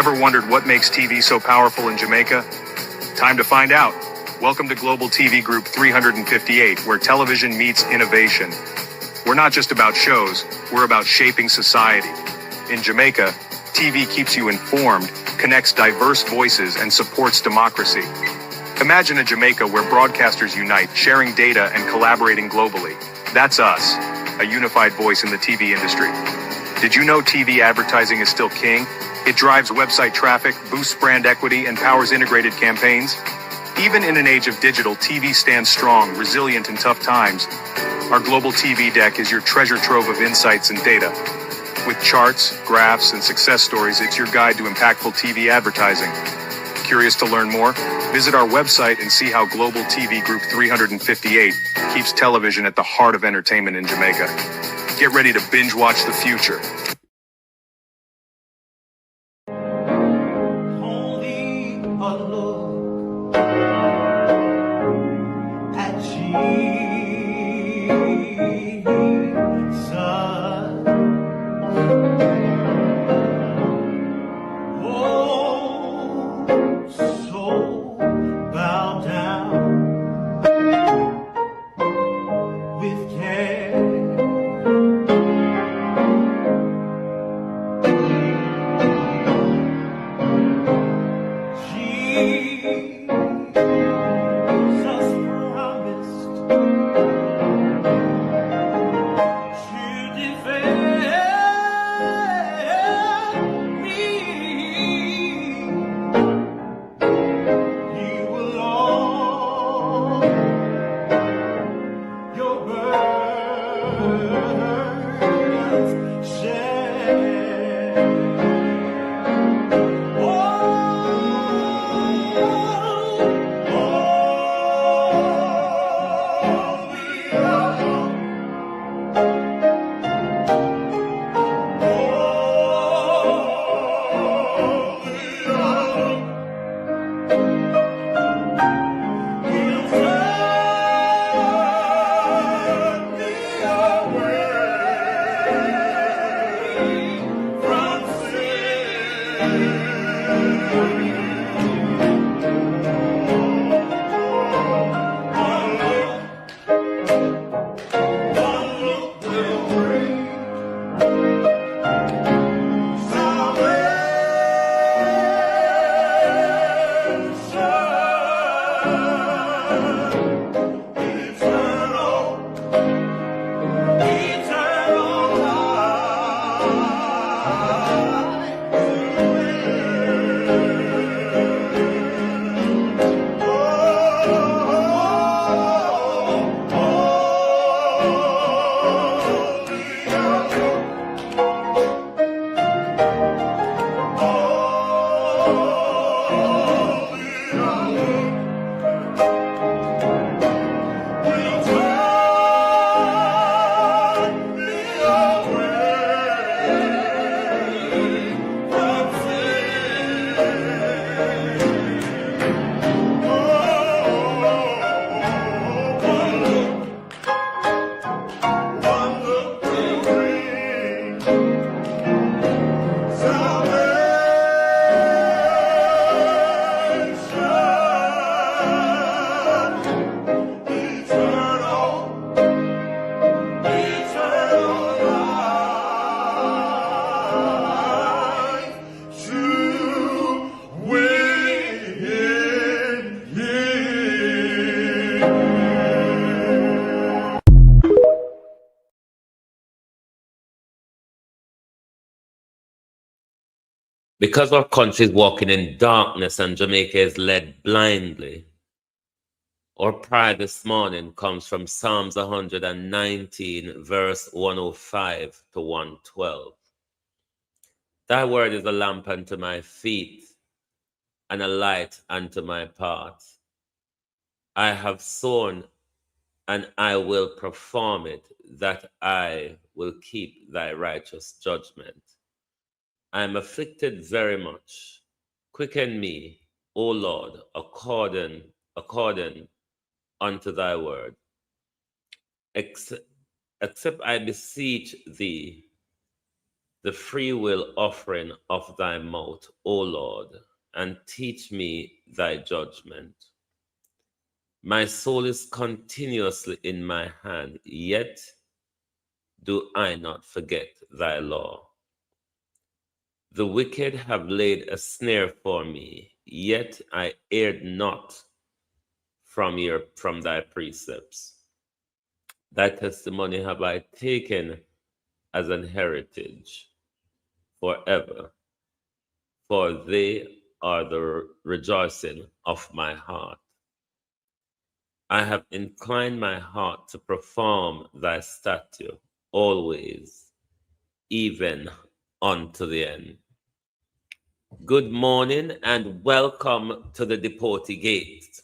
Ever wondered what makes TV so powerful in Jamaica? Time to find out. Welcome to Global TV Group 358, where television meets innovation. We're not just about shows, we're about shaping society. In Jamaica, TV keeps you informed, connects diverse voices, and supports democracy. Imagine a Jamaica where broadcasters unite, sharing data and collaborating globally. That's us, a unified voice in the TV industry. Did you know TV advertising is still king? It drives website traffic, boosts brand equity, and powers integrated campaigns. Even in an age of digital, TV stands strong, resilient in tough times. Our global TV deck is your treasure trove of insights and data. With charts, graphs, and success stories, it's your guide to impactful TV advertising. Curious to learn more? Visit our website and see how Global TV Group 358 keeps television at the heart of entertainment in Jamaica. Get ready to binge watch the future. Only a look at Jesus Because our country is walking in darkness and Jamaica is led blindly, our prayer this morning comes from Psalms 119, verse 105 to 112. Thy word is a lamp unto my feet and a light unto my path. I have sown and I will perform it, that I will keep thy righteous judgment. I am afflicted very much. Quicken me, O Lord, according unto thy word. Except I beseech thee the free will offering of thy mouth, O Lord, and teach me thy judgment. My soul is continuously in my hand, yet do I not forget thy law. The wicked have laid a snare for me, yet I erred not from thy precepts. Thy testimony have I taken as an heritage forever, for they are the rejoicing of my heart. I have inclined my heart to perform thy statute always, even unto the end. Good morning and welcome to the Deportation Gate.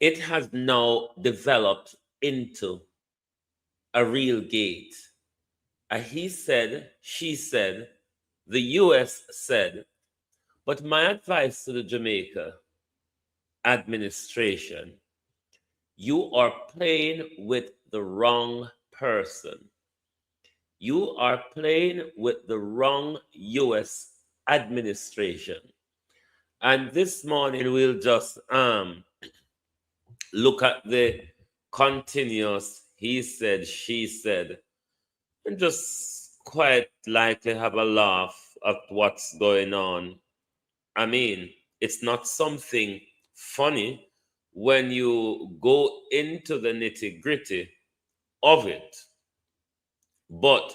It has now developed into a real gate. A he said, she said, the US said, but my advice to the Jamaica administration, you are playing with the wrong person. You are playing with the wrong US administration. And this morning we'll just look at the continuous he said, she said, and just quite likely have a laugh at what's going on. I mean, it's not something funny when you go into the nitty-gritty of it. But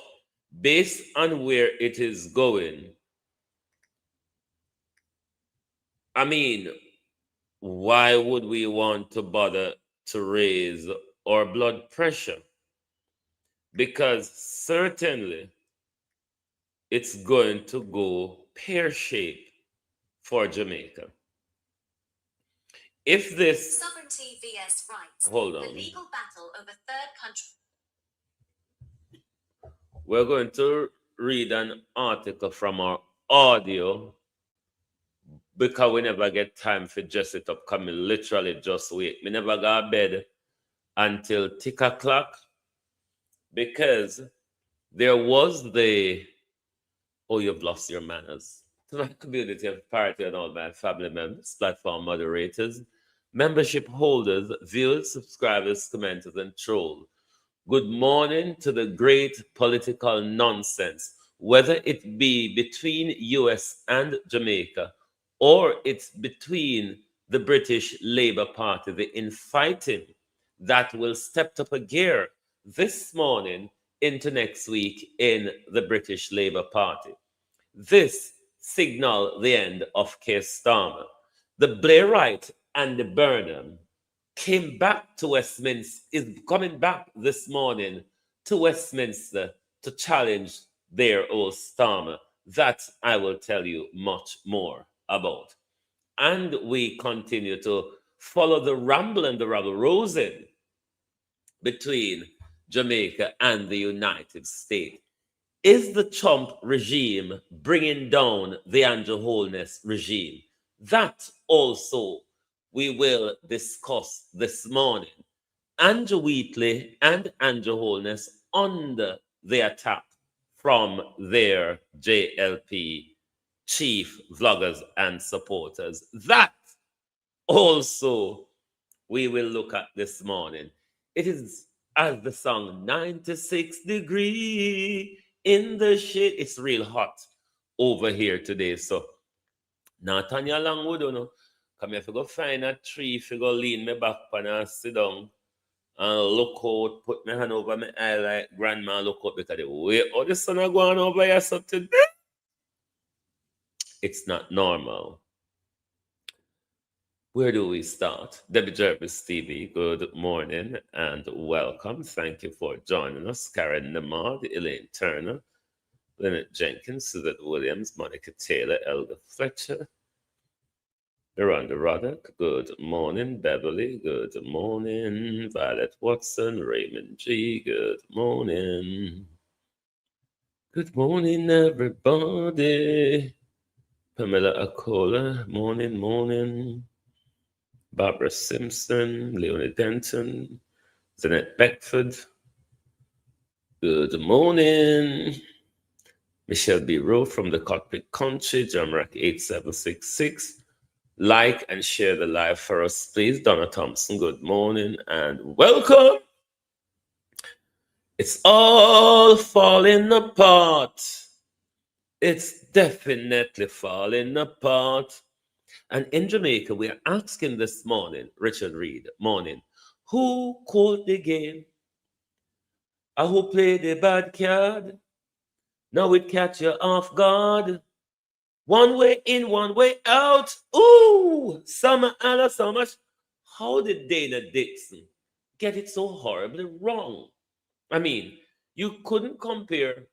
based on where it is going, I mean, why would we want to bother to raise our blood pressure? Because certainly it's going to go pear-shaped for Jamaica. If this sovereignty vs rights, hold on, the legal battle over third country. We're going to read an article from our audio because we never get time for just it up. Come literally just wait. We never go to bed until tick o'clock because there was the you've lost your manners. To my community of party and all my family members, platform moderators, membership holders, viewers, subscribers, commenters, and trolls. Good morning to the great political nonsense, whether it be between US and Jamaica or it's between the British Labour Party, the infighting that will step up a gear this morning into next week in the British Labour Party. This signal the end of Keir Starmer. The Blairite and the Burnham came back to Westminster, is coming back this morning to Westminster to challenge their old Starmer. That I will tell you much more about. And we continue to follow the ramble and the rabble-rousing between Jamaica and the United States. Is the Trump regime bringing down the Andrew Holness regime? That also we will discuss this morning. Andrew Wheatley and Andrew Holness under the attack from their JLP chief vloggers and supporters. That also we will look at this morning. It is as the song 96 degree in the shade. It's real hot over here today. So now Tanya Longwood, you know, come here to go find a tree, if you go lean me back and sit down and look out, put my hand over my eye like grandma look out because the way all the sun are going over here so today. It's not normal. Where do we start? Debbie Jervis TV, good morning and welcome. Thank you for joining us. Karen Namard, Elaine Turner, Lynette Jenkins, Suzette Williams, Monica Taylor, Elder Fletcher, Miranda Roddick, good morning. Beverly, good morning. Violet Watson, Raymond G, good morning. Good morning, everybody. Pamela Acola, morning. Barbara Simpson, Leonie Denton, Zanette Beckford, good morning. Michelle B. Rowe from the Cockpit Country, Jamrack 8766. Like and share the live for us, please. Donna Thompson, good morning and welcome. It's all falling apart. It's definitely falling apart. And in Jamaica, we are asking this morning, Richard Reed, morning, who called the game? Or who played the bad card? Now it catch you off guard. One way in, one way out. Ooh, Summer Anna so much. How did Dana Dixon get it so horribly wrong? I mean, you couldn't compare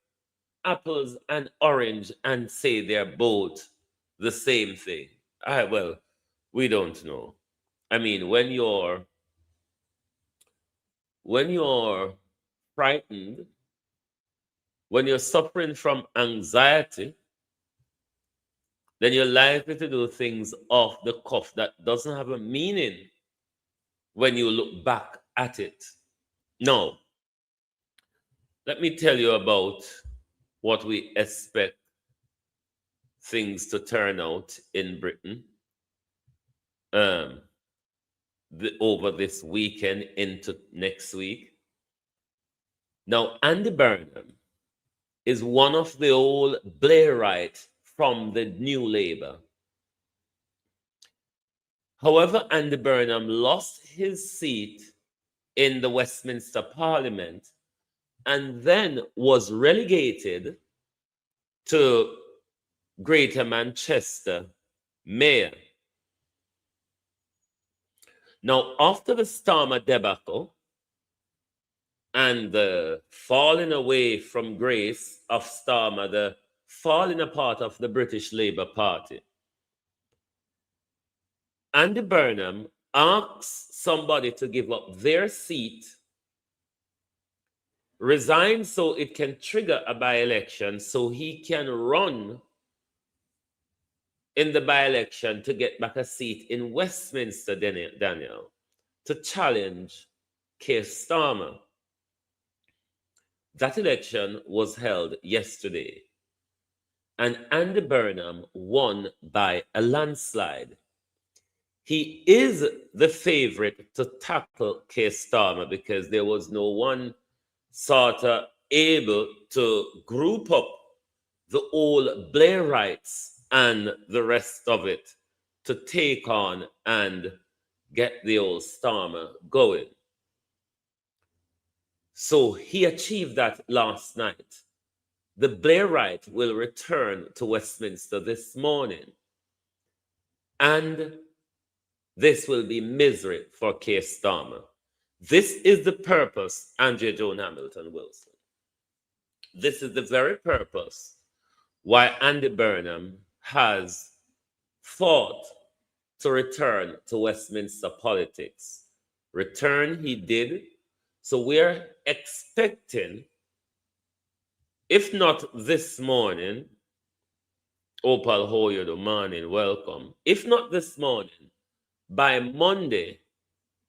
apples and orange and say they're both the same thing. Well, we don't know. I mean, when you're frightened, when you're suffering from anxiety, then you're likely to do things off the cuff that doesn't have a meaning when you look back at it. Now, let me tell you about what we expect things to turn out in Britain over this weekend into next week. Now, Andy Burnham is one of the old Blairites from the New Labour. However, Andy Burnham lost his seat in the Westminster Parliament and then was relegated to Greater Manchester Mayor. Now, after the Starmer debacle and the falling away from grace of Starmer, the falling apart of the British Labour Party, Andy Burnham asks somebody to give up their seat, resign so it can trigger a by-election so he can run in the by-election to get back a seat in Westminster, Daniel, to challenge Keir Starmer. That election was held yesterday, and Andy Burnham won by a landslide. He is the favorite to tackle Keir Starmer because there was no one sort of able to group up the old Blairites and the rest of it to take on and get the old Starmer going. So he achieved that last night. The Blairite will return to Westminster this morning. And this will be misery for Keir Starmer. This is the purpose, Andrea Joan Hamilton Wilson. This is the very purpose why Andy Burnham has fought to return to Westminster politics. Return he did. So we're expecting, if not this morning, Opal Hoyer, the morning, welcome. If not this morning, by Monday,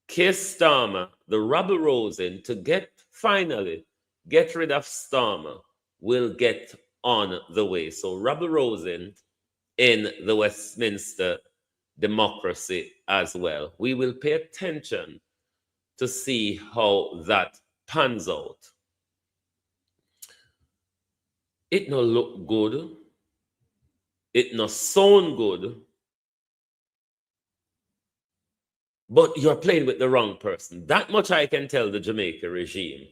Keir Starmer, the rabble rousing to finally get rid of Starmer, will get on the way. So rabble rousing in the Westminster democracy as well. We will pay attention to see how that pans out. It no look good. It no sound good. But you're playing with the wrong person. That much I can tell the Jamaica regime.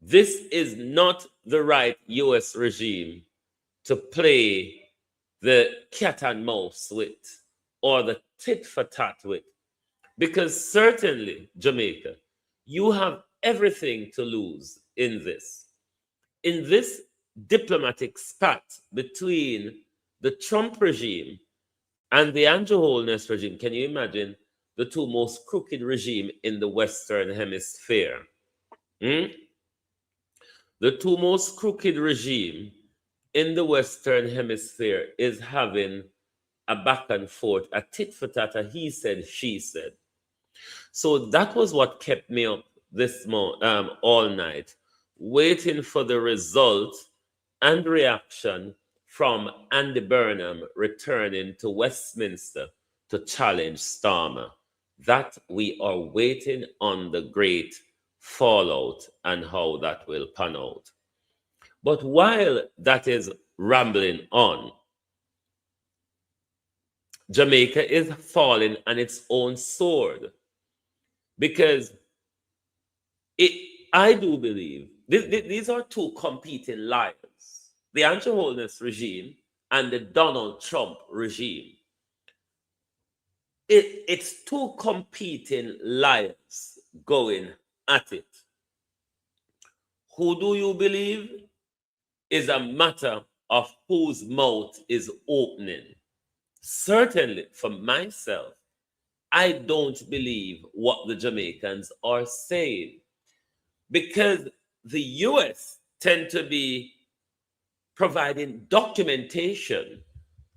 This is not the right US regime to play the cat and mouse with or the tit for tat with. Because certainly, Jamaica, you have everything to lose in this. In this diplomatic spat between the Trump regime and the Andrew Holness regime, can you imagine the two most crooked regimes in the Western Hemisphere? The two most crooked regimes in the Western Hemisphere is having a back and forth, a tit for tat, a he said, she said. So that was what kept me up this all night, waiting for the result and reaction from Andy Burnham returning to Westminster to challenge Starmer. That we are waiting on the great fallout and how that will pan out. But while that is rambling on, Jamaica is falling on its own sword because I do believe these are two competing lions, the Andrew Holness regime and the Donald Trump regime. It's two competing lions going at it. Who do you believe is a matter of whose mouth is opening. Certainly, for myself, I don't believe what the Jamaicans are saying because the US tend to be providing documentation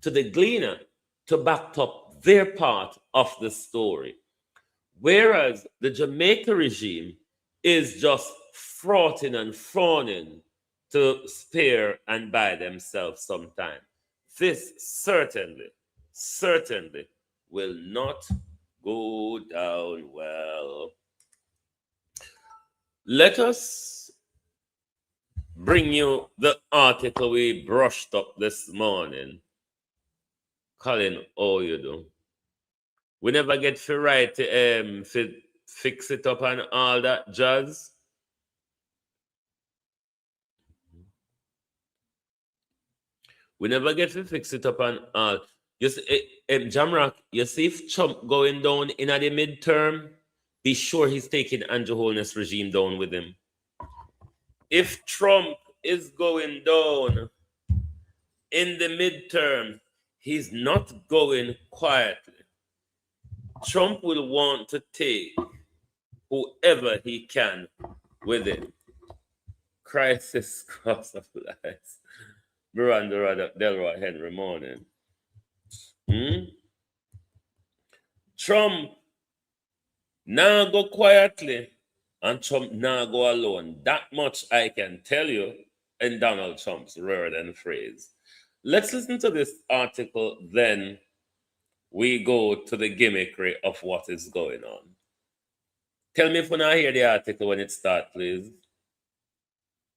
to the gleaner to back up their part of the story. Whereas the Jamaica regime is just fraughting and fawning to spare and buy themselves some time. This certainly will not go down well. Let us bring you the article we brushed up this morning. Colin, how you do? We never get to write fix it up and all that jazz. We never get to fix it up and all. You see, Jamrock, you see if Trump going down in the midterm, be sure he's taking Andrew Holness regime down with him. If Trump is going down in the midterm, he's not going quietly. Trump will want to take whoever he can with him. Crisis cost of lives. Miranda Delroy Henry morning. Trump now go quietly and Trump now go alone. That much I can tell you in Donald Trump's word and phrase. Let's listen to this article, then we go to the gimmickry of what is going on. Tell me if you not hear the article when it starts, please.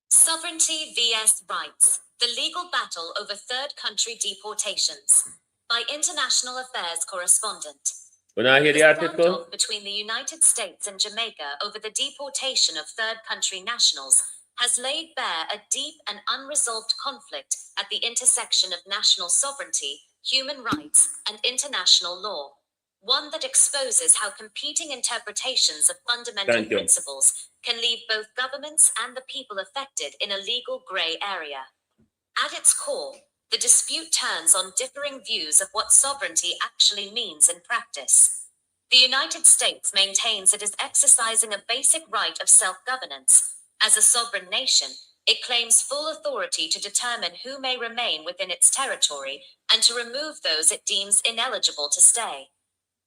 Sovereignty vs. Rights. The legal battle over third country deportations. By International Affairs correspondent. When I hear the article, standoff between the United States and Jamaica over the deportation of third country nationals has laid bare a deep and unresolved conflict at the intersection of national sovereignty, human rights, and international law. One that exposes how competing interpretations of fundamental principles can leave both governments and the people affected in a legal grey area. At its core, the dispute turns on differing views of what sovereignty actually means in practice. The United States maintains it is exercising a basic right of self-governance. As a sovereign nation, it claims full authority to determine who may remain within its territory and to remove those it deems ineligible to stay.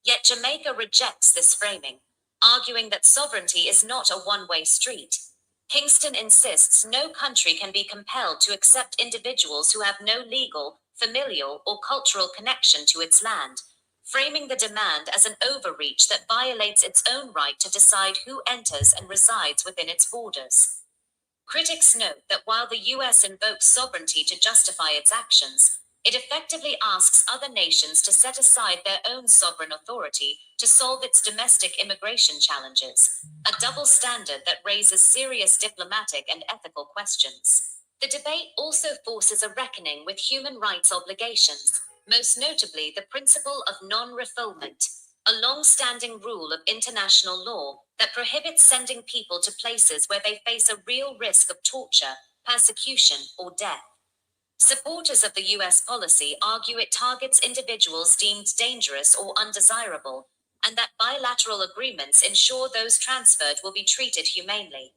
Yet Jamaica rejects this framing, arguing that sovereignty is not a one-way street. Kingston insists no country can be compelled to accept individuals who have no legal, familial, or cultural connection to its land, framing the demand as an overreach that violates its own right to decide who enters and resides within its borders. Critics note that while the US invokes sovereignty to justify its actions, it effectively asks other nations to set aside their own sovereign authority to solve its domestic immigration challenges, a double standard that raises serious diplomatic and ethical questions. The debate also forces a reckoning with human rights obligations, most notably the principle of non-refoulement, a long-standing rule of international law that prohibits sending people to places where they face a real risk of torture, persecution, or death. Supporters of the US policy argue it targets individuals deemed dangerous or undesirable, and that bilateral agreements ensure those transferred will be treated humanely.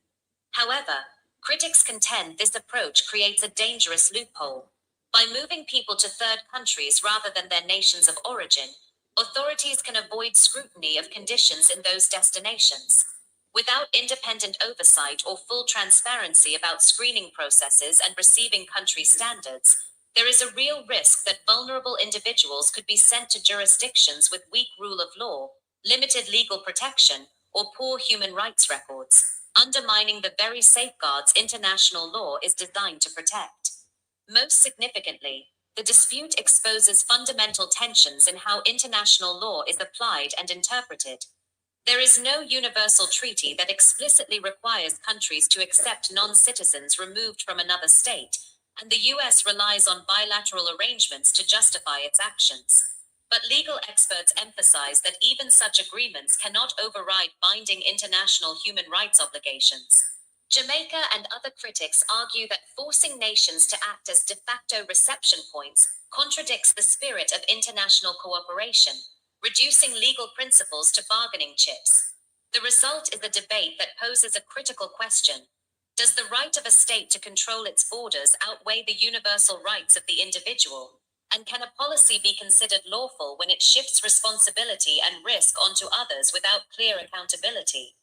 However, critics contend this approach creates a dangerous loophole. By moving people to third countries rather than their nations of origin, authorities can avoid scrutiny of conditions in those destinations. Without independent oversight or full transparency about screening processes and receiving country standards, there is a real risk that vulnerable individuals could be sent to jurisdictions with weak rule of law, limited legal protection, or poor human rights records, undermining the very safeguards international law is designed to protect. Most significantly, the dispute exposes fundamental tensions in how international law is applied and interpreted. There is no universal treaty that explicitly requires countries to accept non-citizens removed from another state, and the US relies on bilateral arrangements to justify its actions. But legal experts emphasize that even such agreements cannot override binding international human rights obligations. Jamaica and other critics argue that forcing nations to act as de facto reception points contradicts the spirit of international cooperation, reducing legal principles to bargaining chips. The result is a debate that poses a critical question. Does the right of a state to control its borders outweigh the universal rights of the individual? And can a policy be considered lawful when it shifts responsibility and risk onto others without clear accountability?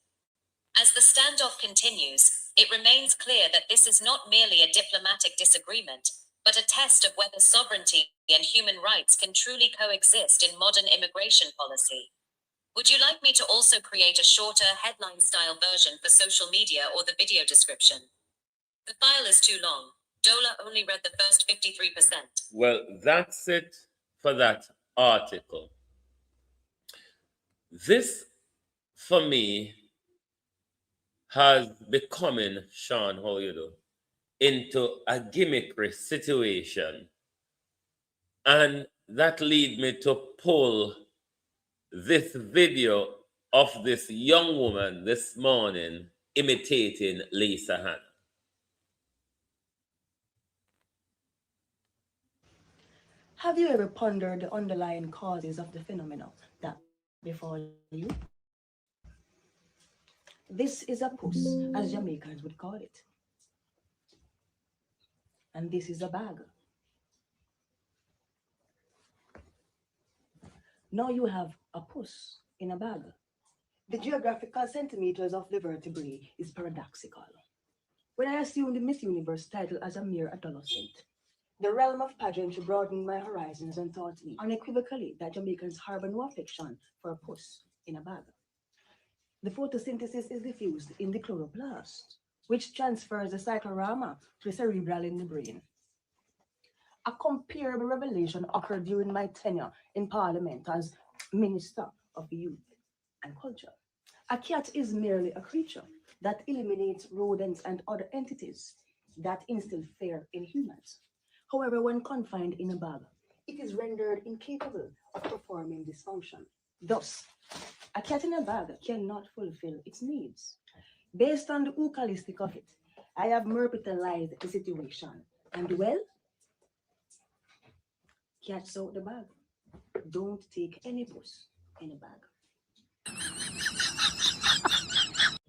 As the standoff continues, it remains clear that this is not merely a diplomatic disagreement, but a test of whether sovereignty and human rights can truly coexist in modern immigration policy. Would you like me to also create a shorter headline-style version for social media or the video description? The file is too long. Dola only read the first 53%. Well, that's it for that article. This, for me, has becoming, Sean, how you do, into a gimmickry situation. And that lead me to pull this video of this young woman this morning imitating Lisa Hanna. Have you ever pondered the underlying causes of the phenomena that befall you? This is a puss, as Jamaicans would call it. And this is a bag. Now you have a puss in a bag. The geographical centimeters of the vertebrae is paradoxical. When I assumed the Miss Universe title as a mere adolescent, the realm of pageantry broadened my horizons and taught me unequivocally that Jamaicans harbor no affection for a puss in a bag. The photosynthesis is diffused in the chloroplast, which transfers the cyclorama to the cerebral in the brain. A comparable revelation occurred during my tenure in Parliament as Minister of Youth and Culture. A cat is merely a creature that eliminates rodents and other entities that instill fear in humans. However, when confined in a bag, it is rendered incapable of performing this function. Thus, a cat in a bag cannot fulfill its needs. Based on the eucharistic of it, I have merpetilized the situation. And well, cats out the bag. Don't take any puss in a bag.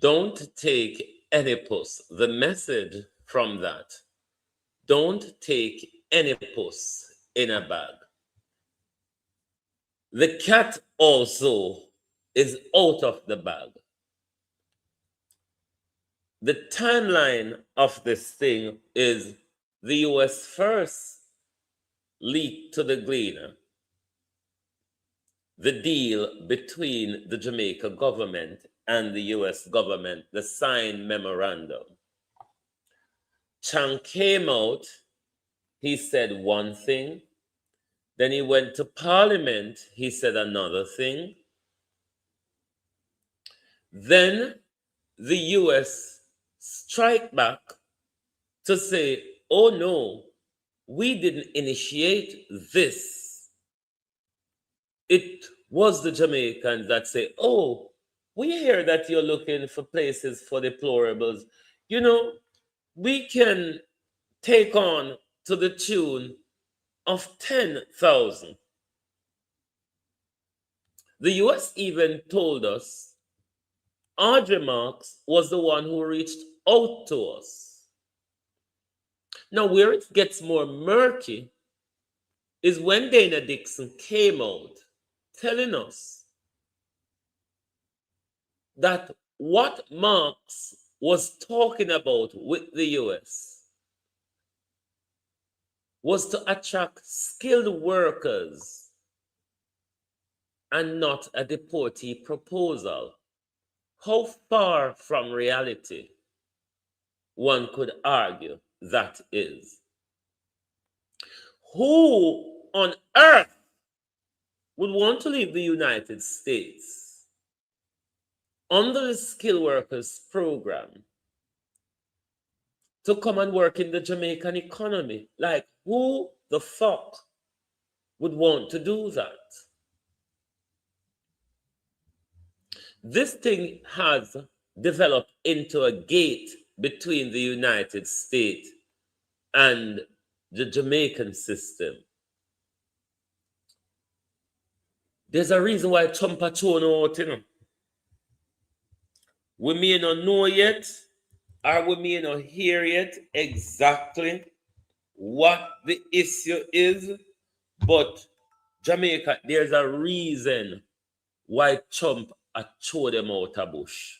Don't take any puss. The message from that, don't take any puss in a bag. The cat also is out of the bag. The timeline of this thing is the US first leaked to the Gleaner the deal between the Jamaica government and the US government, the signed memorandum. Chang came out, he said one thing, then he went to Parliament, he said another thing. Then the US strike back to say, oh no, we didn't initiate this. It was the Jamaicans that say, oh, we hear that you're looking for places for deplorables. You know, we can take on to the tune of 10,000. The US even told us Audrey Marks was the one who reached out to us. Now, where it gets more murky is when Dana Dixon came out telling us that what Marx was talking about with the US was to attract skilled workers and not a deportee proposal. How far from reality, one could argue, that is? Who on earth would want to leave the United States under the skilled workers program to come and work in the Jamaican economy? Like, who the fuck would want to do that? This thing has developed into a gate between the United States and the Jamaican system. There's a reason why Trump are thrown out, you know. We may not know yet, or we may not hear yet exactly what the issue is, but Jamaica, there's a reason why Trump are throw them out of bush.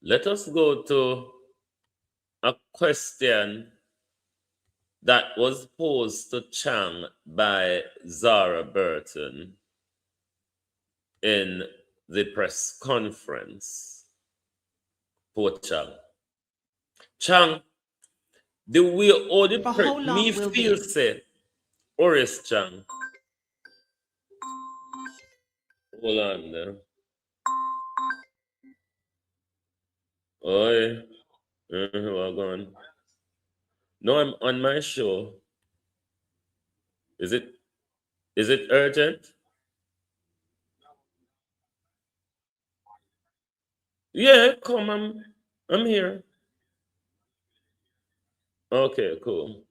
Let us go to a question that was posed to Chang by Zara Burton in the press conference. Poor Chang. Chang, the way all the me feel say, or is Chang? Hold on there. Oi. Well gone. No, I'm on my show. Is it urgent? Yeah, come, I'm here. Okay, cool.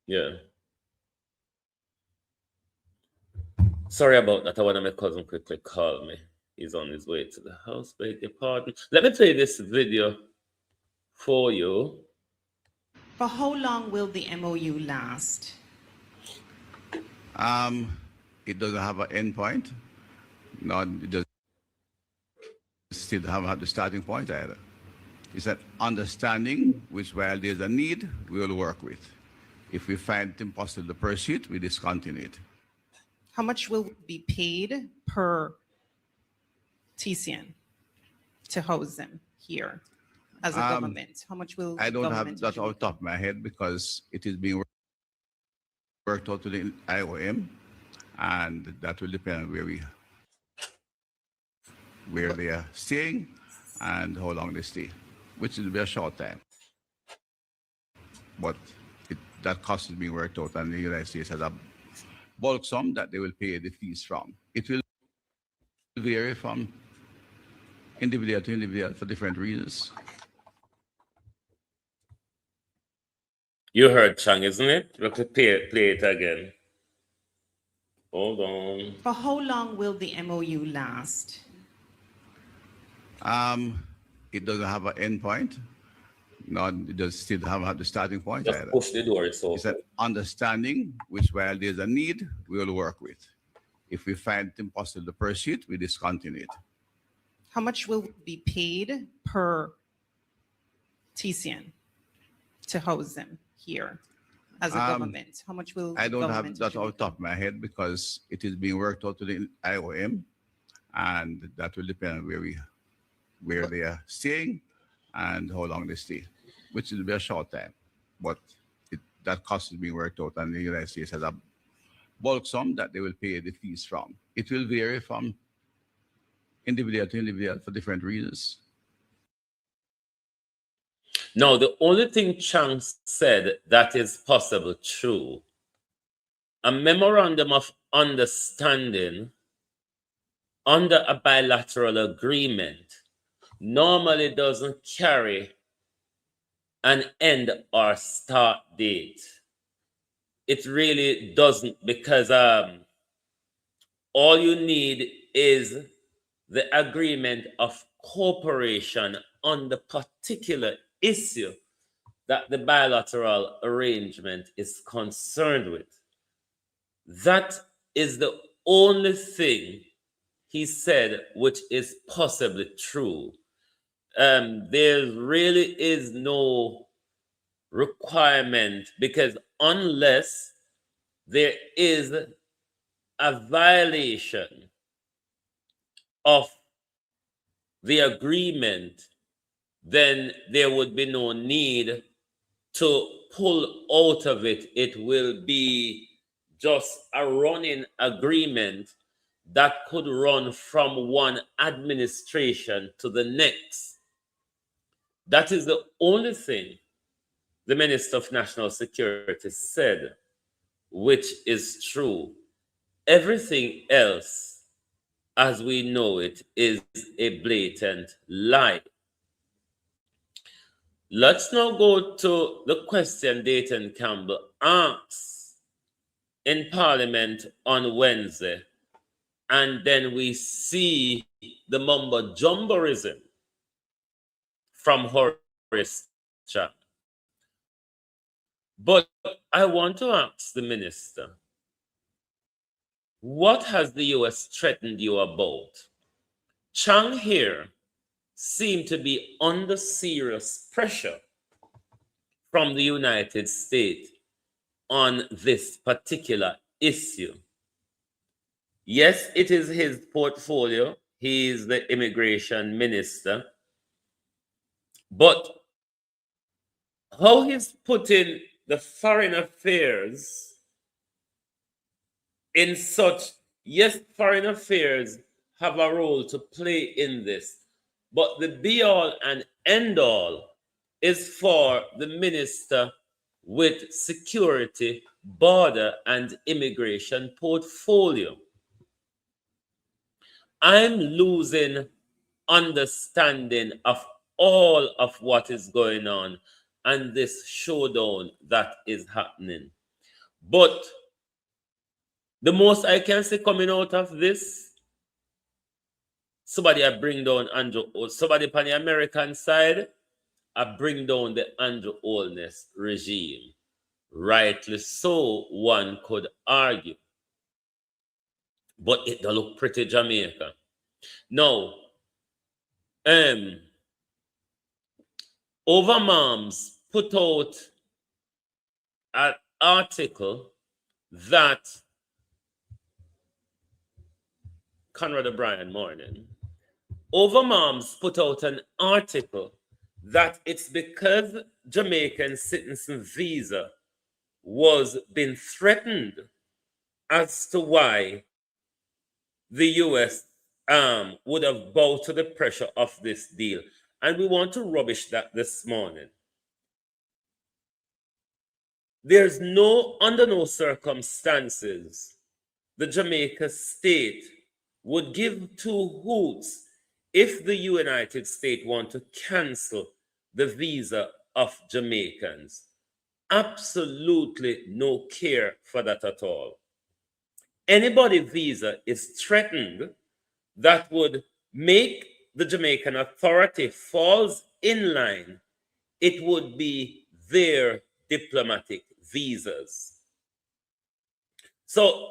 Yeah. Sorry about that. I want my cousin quickly call me. He's on his way to the house. Beg your pardon. Let me play this video for you. For how long will the MOU last? It doesn't have an end point. Not it does still have the starting point either. It's an understanding which, while there's a need, we will work with. If we find it impossible to pursue it, we discontinue it. How much will be paid per TCN to house them here as a government? How much will I don't have that off the top of my head because it is being worked out to the IOM, and that will depend on where they are staying and how long they stay, which will be a short time. But that cost is being worked out, and the United States has a bulk sum that they will pay the fees from. It will vary from individual to individual for different reasons. You heard Chang, isn't it? Let's play it again. Hold on. For how long will the MOU last? It doesn't have an end point. No, it does still have the starting point. Just push the door. It's an understanding which, while there's a need, we will work with. If we find it impossible to pursue it, we discontinue it. How much will be paid per TCN to house them here as a government? How much will I don't have that off the top of my head because it is being worked out to the IOM, and that will depend on where they are staying and how long they stay, which will be a short time. But that cost is being worked out, and the United States has a bulk sum that they will pay the fees from. It will vary from individual to individual for different reasons. Now, the only thing Chang said that is possible true, a memorandum of understanding under a bilateral agreement normally doesn't carry an end or start date. It really doesn't, because all you need is the agreement of cooperation on the particular issue that the bilateral arrangement is concerned with. That is the only thing he said, which is possibly true. There really is no requirement, because unless there is a violation of the agreement, then there would be no need to pull out of it. It will be just a running agreement that could run from one administration to the next. That is the only thing the Minister of National Security said, which is true. Everything else, as we know it, is a blatant lie. Let's now go to the question Dayton Campbell asked in Parliament on Wednesday, and then we see the mumbo jumboism from Horace Chat. But I want to ask the minister, what has the US threatened you about? Chang here seemed to be under serious pressure from the United States on this particular issue. Yes, it is his portfolio. He is the immigration minister. But how he's putting the foreign affairs in such, yes, foreign affairs have a role to play in this, but the be all and end all is for the minister with security, border, and immigration portfolio. I'm losing understanding of all of what is going on and this showdown that is happening. But the most I can see coming out of this, somebody I bring down Andrew, or somebody on the American side, I bring down the Andrew Holness regime. Rightly so, one could argue. But it don't look pretty Jamaica. Now, Overmoms put out an article that Conrad O'Brien, morning. Overmoms put out an article that it's because Jamaican citizen visa was being threatened as to why the US would have bowed to the pressure of this deal. And we want to rubbish that this morning. There's under no circumstances, the Jamaica state would give two hoots if the United States want to cancel the visa of Jamaicans. Absolutely no care for that at all. Anybody visa is threatened that would make the Jamaican authority falls in line, it would be their diplomatic visas. So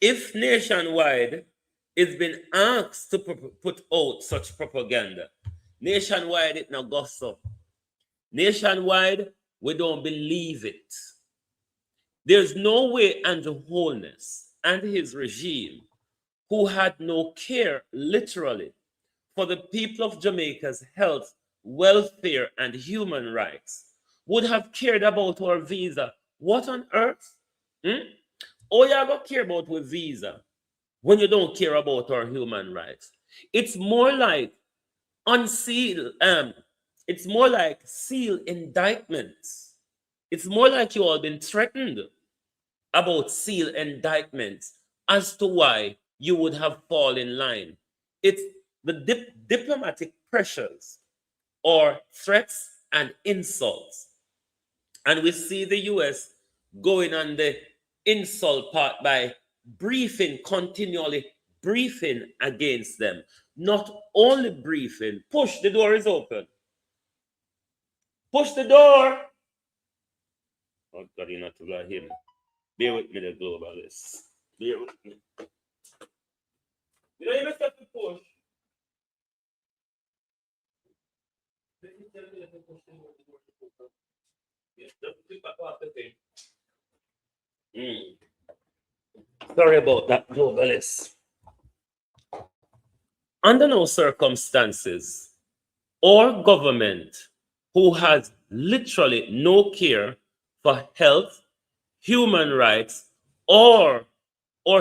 if Nationwide is been asked to put out such propaganda, Nationwide it now goes so. Nationwide, we don't believe it. There's no way Andrew Holness and his regime, who had no care, literally, for the people of Jamaica's health, welfare, and human rights, would have cared about our visa. What on earth? Oh, you going to care about with visa when you don't care about our human rights? It's more like it's more like seal indictments. It's more like you all been threatened about seal indictments as to why you would have fallen in line. It's the diplomatic pressures or threats and insults. And we see the US going on the insult part by continually briefing against them. Not only briefing, push, the door is open. Push the door. Oh God, you're not to blame him. Bear with me, the globalists. Bear with me. You know, you must have to push. Sorry about that, globalist. Under no circumstances, or government who has literally no care for health, human rights, or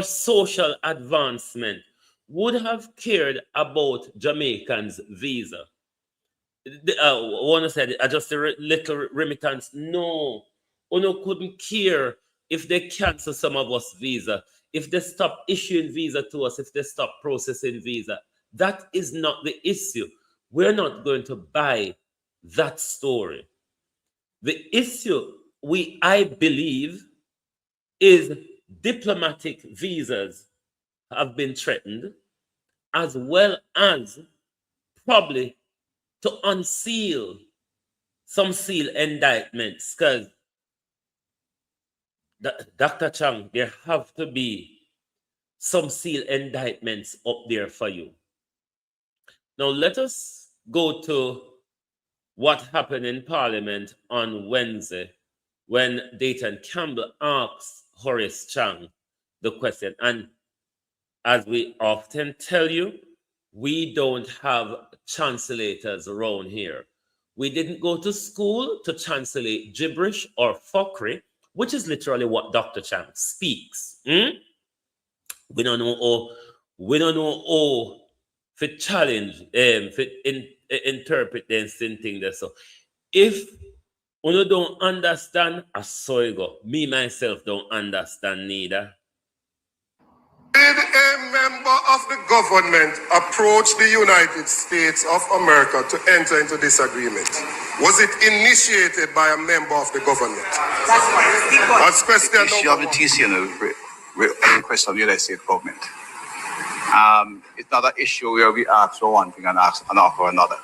social advancement would have cared about Jamaicans' visa. One said, just a little remittance. No, Uno couldn't care if they cancel some of us visa, if they stop issuing visa to us, if they stop processing visa. That is not the issue. We're not going to buy that story. The issue, I believe, is diplomatic visas have been threatened, as well as probably to unseal some sealed indictments. Because, Dr. Chang, there have to be some sealed indictments up there for you. Now, let us go to what happened in Parliament on Wednesday when Dayton Campbell asked Horace Chang the question. And as we often tell you, we don't have translators around here. We didn't go to school to translate gibberish or fuckery, which is literally what Dr. Chang speaks. We don't know how to challenge, interpret this thing there. So if you don't understand, I saw you go. Me myself don't understand neither. Did a member of the government approach the United States of America to enter into this agreement? Was it initiated by a member of the government? That's question number one. The issue of the TCN request of the United States government. It's not an issue where we ask for one thing and ask for another.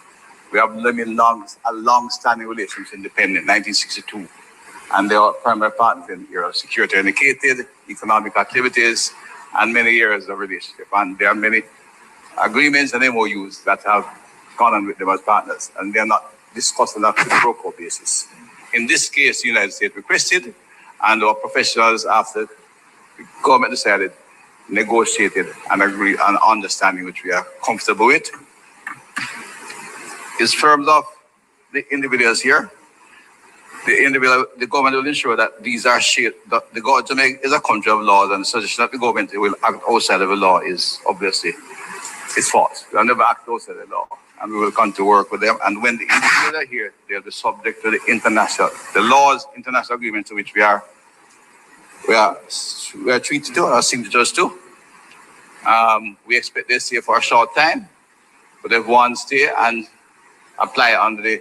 We have a long-standing relationship independent, 1962. And they are primary partners in area of security indicated, economic activities, and many years of relationship. And there are many agreements and MOUs that have gone on with them as partners, and they're not discussed on a pro basis. In this case, the United States requested, and our professionals, after the government decided, negotiated and agreed on understanding which we are comfortable with. Is firms of the individuals here. The government will ensure that these are shared. Jamaica is a country of laws, and the suggestion that the government will act outside of the law is obviously false. We have never acted outside of the law, and we will come to work with them. And when the individuals are here, they are the subject to the laws, international agreements to which we are treated to, our signatures to. We expect they stay for a short time, but if one stay and apply under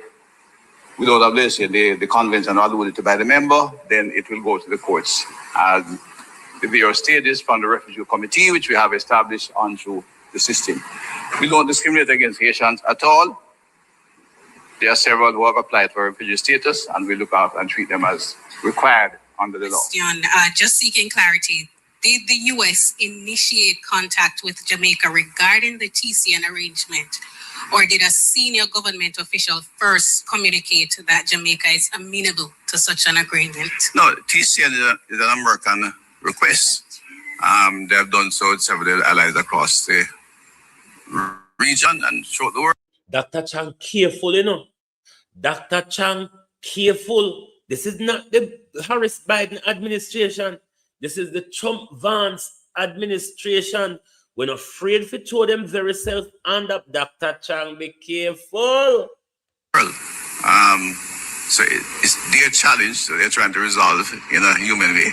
without obligation, the convention alluded to by the member, then it will go to the courts. The various stages from the refugee committee, which we have established onto the system. We don't discriminate against Haitians at all. There are several who have applied for refugee status, and we look out and treat them as required under the law. Question, just seeking clarity. Did the U.S. initiate contact with Jamaica regarding the TCN arrangement? Or did a senior government official first communicate that Jamaica is amenable to such an agreement? No, TCN is an American request. They have done so with several allies across the region and throughout the world. Dr. Chang, careful, you know. Dr. Chang, careful. This is not the Harris Biden administration. This is the Trump-Vance administration. We're not afraid to throw them very self hand up. Dr. Chang, be careful. So it's their challenge, so they're trying to resolve in a human way.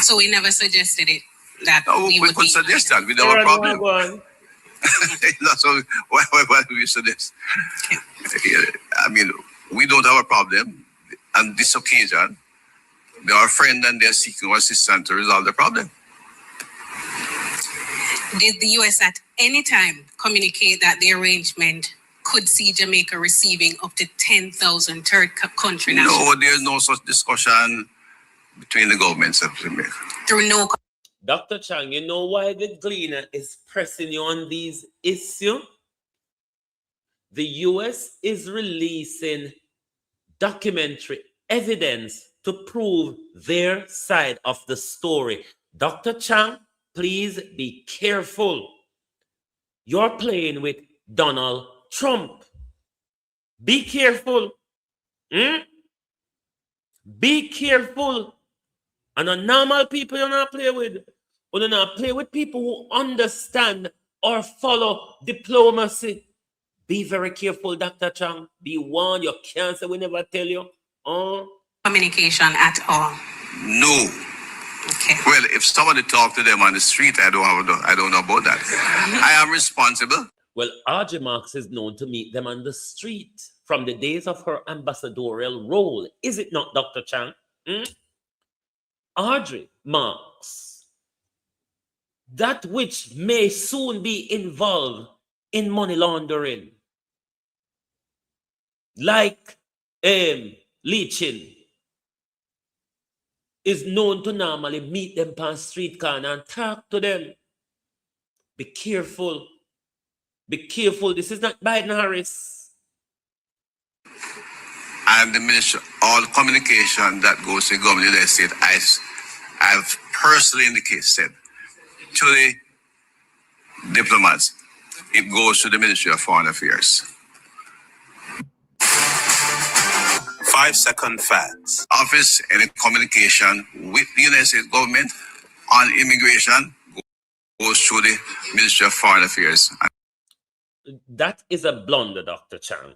So we never suggested it. We could suggest that with our problem. So why do we suggest? I mean, we don't have a problem. On this occasion, they are a friend and they're seeking assistance to resolve the problem. Did the U.S. at any time communicate that the arrangement could see Jamaica receiving up to 10,000 third country nationals? No, there's no such discussion between the governments of Jamaica. Through no. Dr. Chang, you know why the Gleaner is pressing you on these issues? The US is releasing documentary evidence to prove their side of the story. Dr. Chang, please be careful. You're playing with Donald Trump. Be careful. Be careful. And the normal people you're not play with. You're not play with people who understand or follow diplomacy. Be very careful, Dr. Chang. Be warned. You can't say we never tell you. Communication at all. No. Okay. Well, if somebody talk to them on the street, I don't know about that. I am responsible. Well, Audrey Marks is known to meet them on the street from the days of her ambassadorial role. Is it not, Dr. Chang? Audrey Marks, that which may soon be involved in money laundering, like leeching, is known to normally meet them on street corner and talk to them. Be careful. Be careful. This is not Biden-Harris. And the minister, all communication that goes to the government of the United States, I've personally in the case said to the diplomats, it goes to the Ministry of Foreign Affairs. 5-second facts. Office, any communication with the United States government on immigration goes to the Ministry of Foreign Affairs. That is a blunder, Dr. Chang.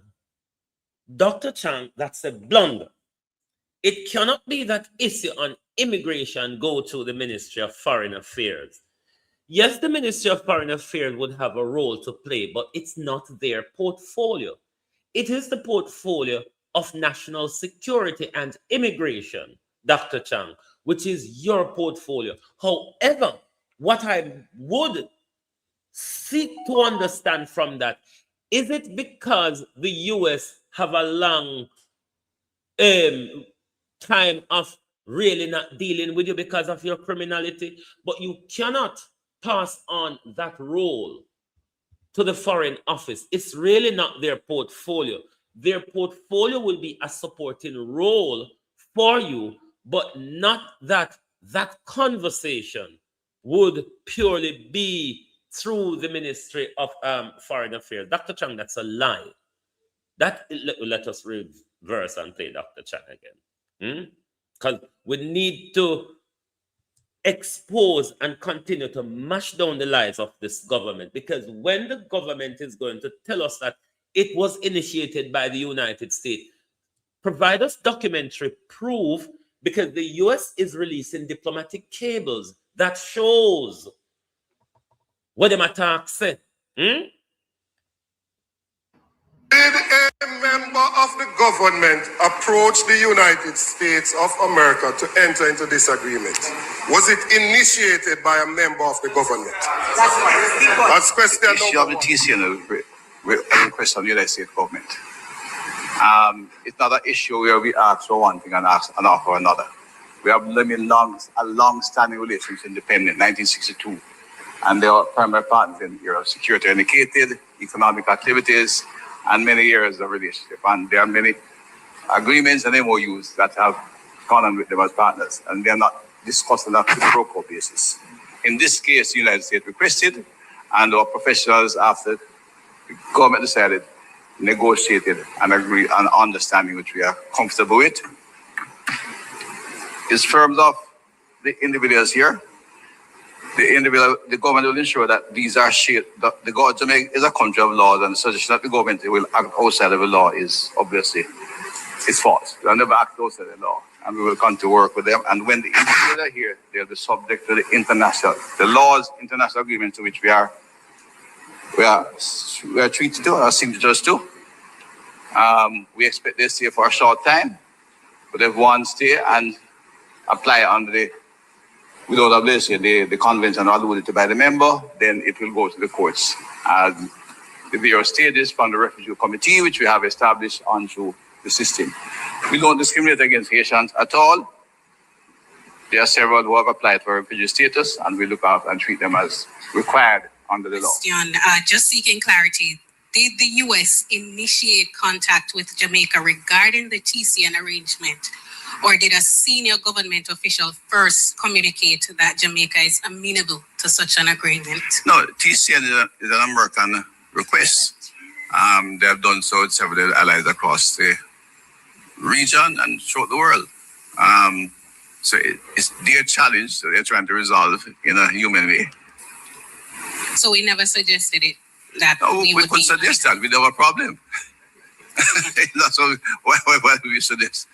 Dr. Chang, that's a blunder. It cannot be that issue on immigration go to the Ministry of Foreign Affairs. Yes, the Ministry of Foreign Affairs would have a role to play, but it's not their portfolio. It is the portfolio of national security and immigration, Dr. Chang, which is your portfolio. However, what I would seek to understand from that, is it because the US have a long time of really not dealing with you because of your criminality, but you cannot pass on that role to the Foreign Office? It's really not their portfolio. Their portfolio will be a supporting role for you, but not that conversation would purely be through the Ministry of Foreign Affairs. Dr. Chang, that's a lie. That let us reverse and play Dr. Chang again. Because we need to expose and continue to mash down the lies of this government. Because when the government is going to tell us that it was initiated by the United States, provide us documentary proof, because the US is releasing diplomatic cables that shows what them attacks say. Did a member of the government approach the United States of America to enter into this agreement? Was it initiated by a member of the government? That's question number one. The issue of the TCN request of the United States government. It's not an issue where we ask for one thing and ask for another. We have a long-standing relationship independent, 1962. And they are primary partners in here of security indicated, economic activities, and many years of relationship. And there are many agreements and MOUs that have gone on with them as partners, and they're not discussed on a broker basis. In this case, the United States requested, and our professionals, after the government decided, negotiated and agreed on understanding which we are comfortable with. In terms of the individuals here, the government will ensure that these are shared. Jamaica is a country of laws, and the suggestion that the government will act outside of the law is obviously false. They'll never act outside of the law, and we will come to work with them. And when the individuals are here, they'll be subject to the laws, international agreements to which we are treated to, our signatures to. We expect they stay for a short time, but if one stay and apply under without the convention alluded to by the member, then it will go to the courts. The various stages from the refugee committee, which we have established onto the system. We don't discriminate against Haitians at all. There are several who have applied for refugee status, and we look after and treat them as required under the law. Question, just seeking clarity. Did the U.S. initiate contact with Jamaica regarding the TCN arrangement, or did a senior government official first communicate that Jamaica is amenable to such an agreement? No, TCN is an American request. They have done so with several allies across the region and throughout the world. So it's their challenge that they're trying to resolve in a human way. So we never suggested it. That no, we could suggest that. We don't have a problem. That's why we suggest.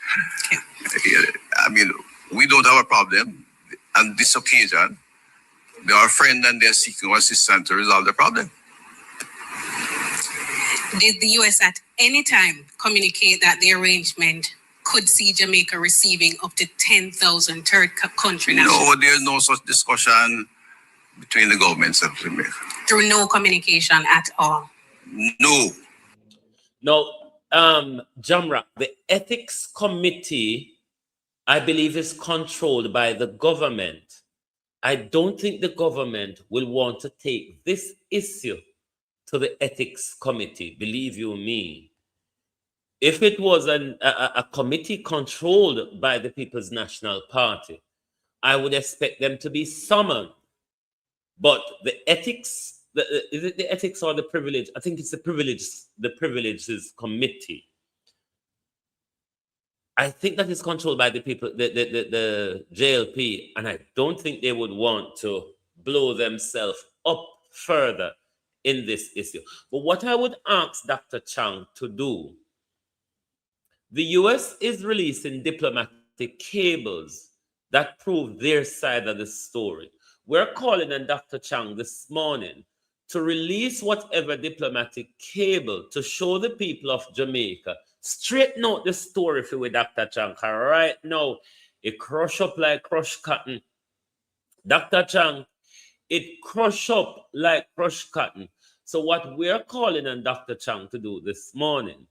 Okay. I mean, we don't have a problem. On this occasion, they are a friend and they're seeking assistance to resolve the problem. Did the U.S. at any time communicate that the arrangement could see Jamaica receiving up to 10,000 third country nationals? No, there's no such discussion between the governments of Jamaica. Through no communication at all? No. No, Jamra, the ethics committee, I believe, is controlled by the government. I don't think the government will want to take this issue to the ethics committee, believe you me. If it was a committee controlled by the People's National Party, I would expect them to be summoned. But the ethics, is it the ethics or the privilege? I think it's the privileges committee. I think that is controlled by the people, the JLP, and I don't think they would want to blow themselves up further in this issue. But what I would ask Dr. Chang to do, the US is releasing diplomatic cables that prove their side of the story. We're calling on Dr. Chang this morning to release whatever diplomatic cable to show the people of Jamaica, straighten out the story for with Dr. Chang. Right now, it crush up like crushed cotton. Dr. Chang, it crush up like crushed cotton. So what we're calling on Dr. Chang to do this morning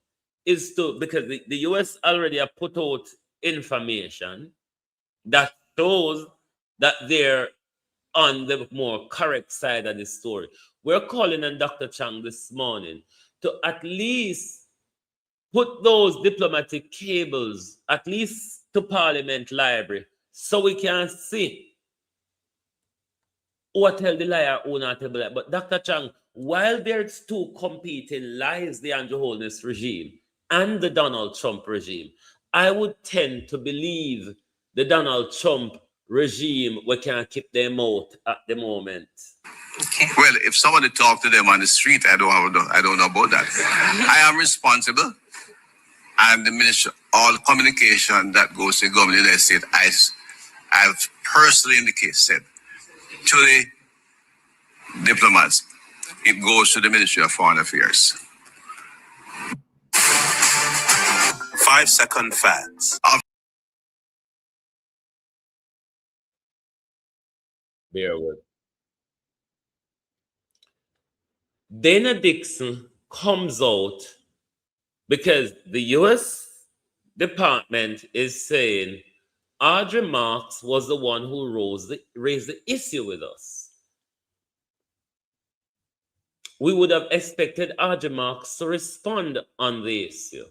is to, because the US already have put out information that shows that they're on the more correct side of the story. We're calling on Dr. Chang this morning to at least put those diplomatic cables, at least to Parliament Library, so we can see what tell the liar who not tell the liar. But Dr. Chang, while there's two competing lies, the Andrew Holness regime and the Donald Trump regime, I would tend to believe the Donald Trump regime we can't keep them out at the moment. Okay. Well, if somebody talk to them on the street, I don't know about that. I am responsible, and the minister, all communication that goes to the government of the United States, I've personally in the case said to the diplomats, it goes to the Ministry of Foreign Affairs. 5-second facts. Bear with. Dana Dixon comes out because the US Department is saying Audrey Marks was the one who raised the issue with us. We would have expected Audrey Marks to respond on the issue.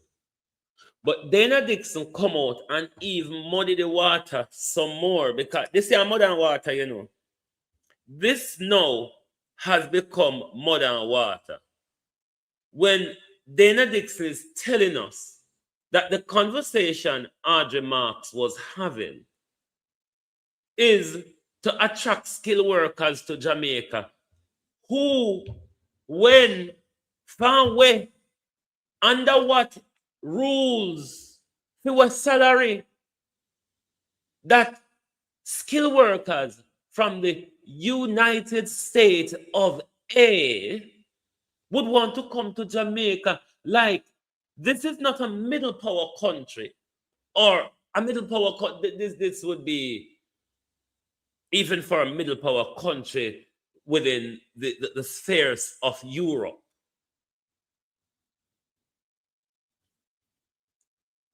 But Dana Dixon come out and even muddy the water some more, because this is mud and water, you know. This now has become mud and water. When Dana Dixon is telling us that the conversation Audrey Marks was having is to attract skilled workers to Jamaica who, when, far away, under what rules, for salary, that skilled workers from the United States of A would want to come to Jamaica. Like, this is not a middle power country, or a middle power country. This would be even for a middle power country within the spheres of Europe.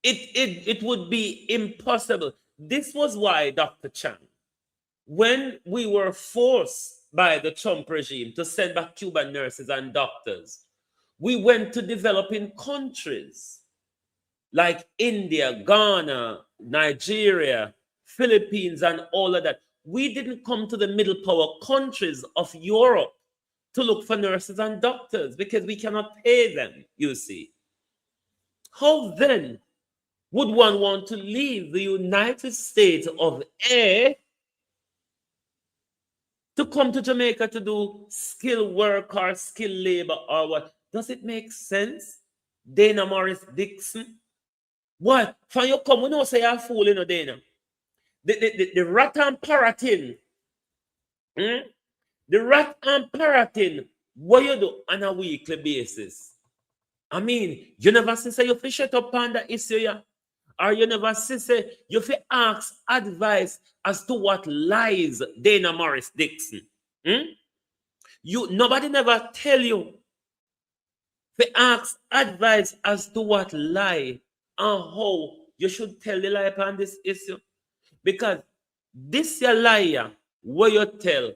It would be impossible. this was why, Dr. Chang, when we were forced by the Trump regime to send back Cuban nurses and doctors, we went to developing countries like India, Ghana, Nigeria, Philippines, and all of that. We didn't come to the middle power countries of Europe to look for nurses and doctors because we cannot pay them, you see. How then would one want to leave the United States of A to come to Jamaica to do skilled work or skilled labor or what? Does it make sense? Dana Morris Dixon? What? For you come, we know say you're a fool, you know, Dana. The rat and parroting. The rat and parroting, what you do on a weekly basis? I mean, you never say you fish it up on the issue, yeah? Or you never say you fi ask advice as to what lies Dana Morris Dixon. Nobody never tell you fi ask advice as to what lie and how you should tell the lie upon this issue. Because this your liar, what you tell,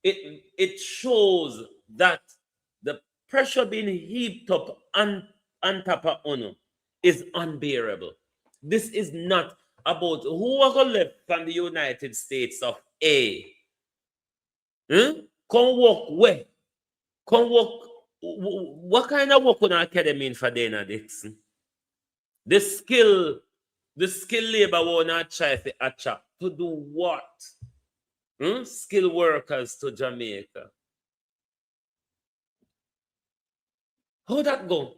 it shows that the pressure being heaped up on top of Ono is unbearable. This is not about who are going to left from the United States of A. Come work where? Come work. What kind of work on academy for Dana Dixon? The skill labor will not try to attract. To do what? Skilled workers to Jamaica. How that go?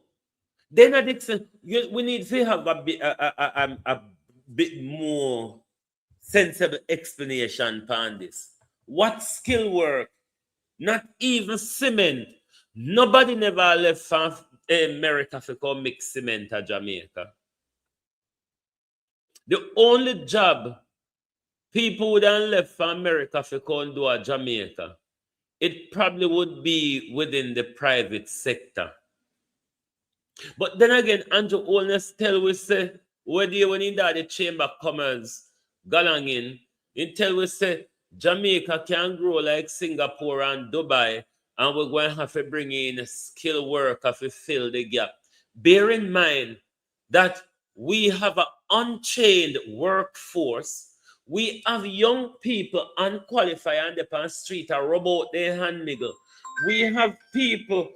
Dana Dixon, we need to have a bit more sensible explanation on this. What skill work? Not even cement. Nobody never left from America to come mix cement at Jamaica. The only job people would have left from America to come do at Jamaica, it probably would be within the private sector. But then again, Andrew Holness tell we say, when he did the Chamber of Commerce galang in, he tell we say, Jamaica can grow like Singapore and Dubai, and we're going to have to bring in skilled workers to fill the gap. Bear in mind that we have an untrained workforce. We have young people unqualified and they on the street are rub out their hand niggle. We have people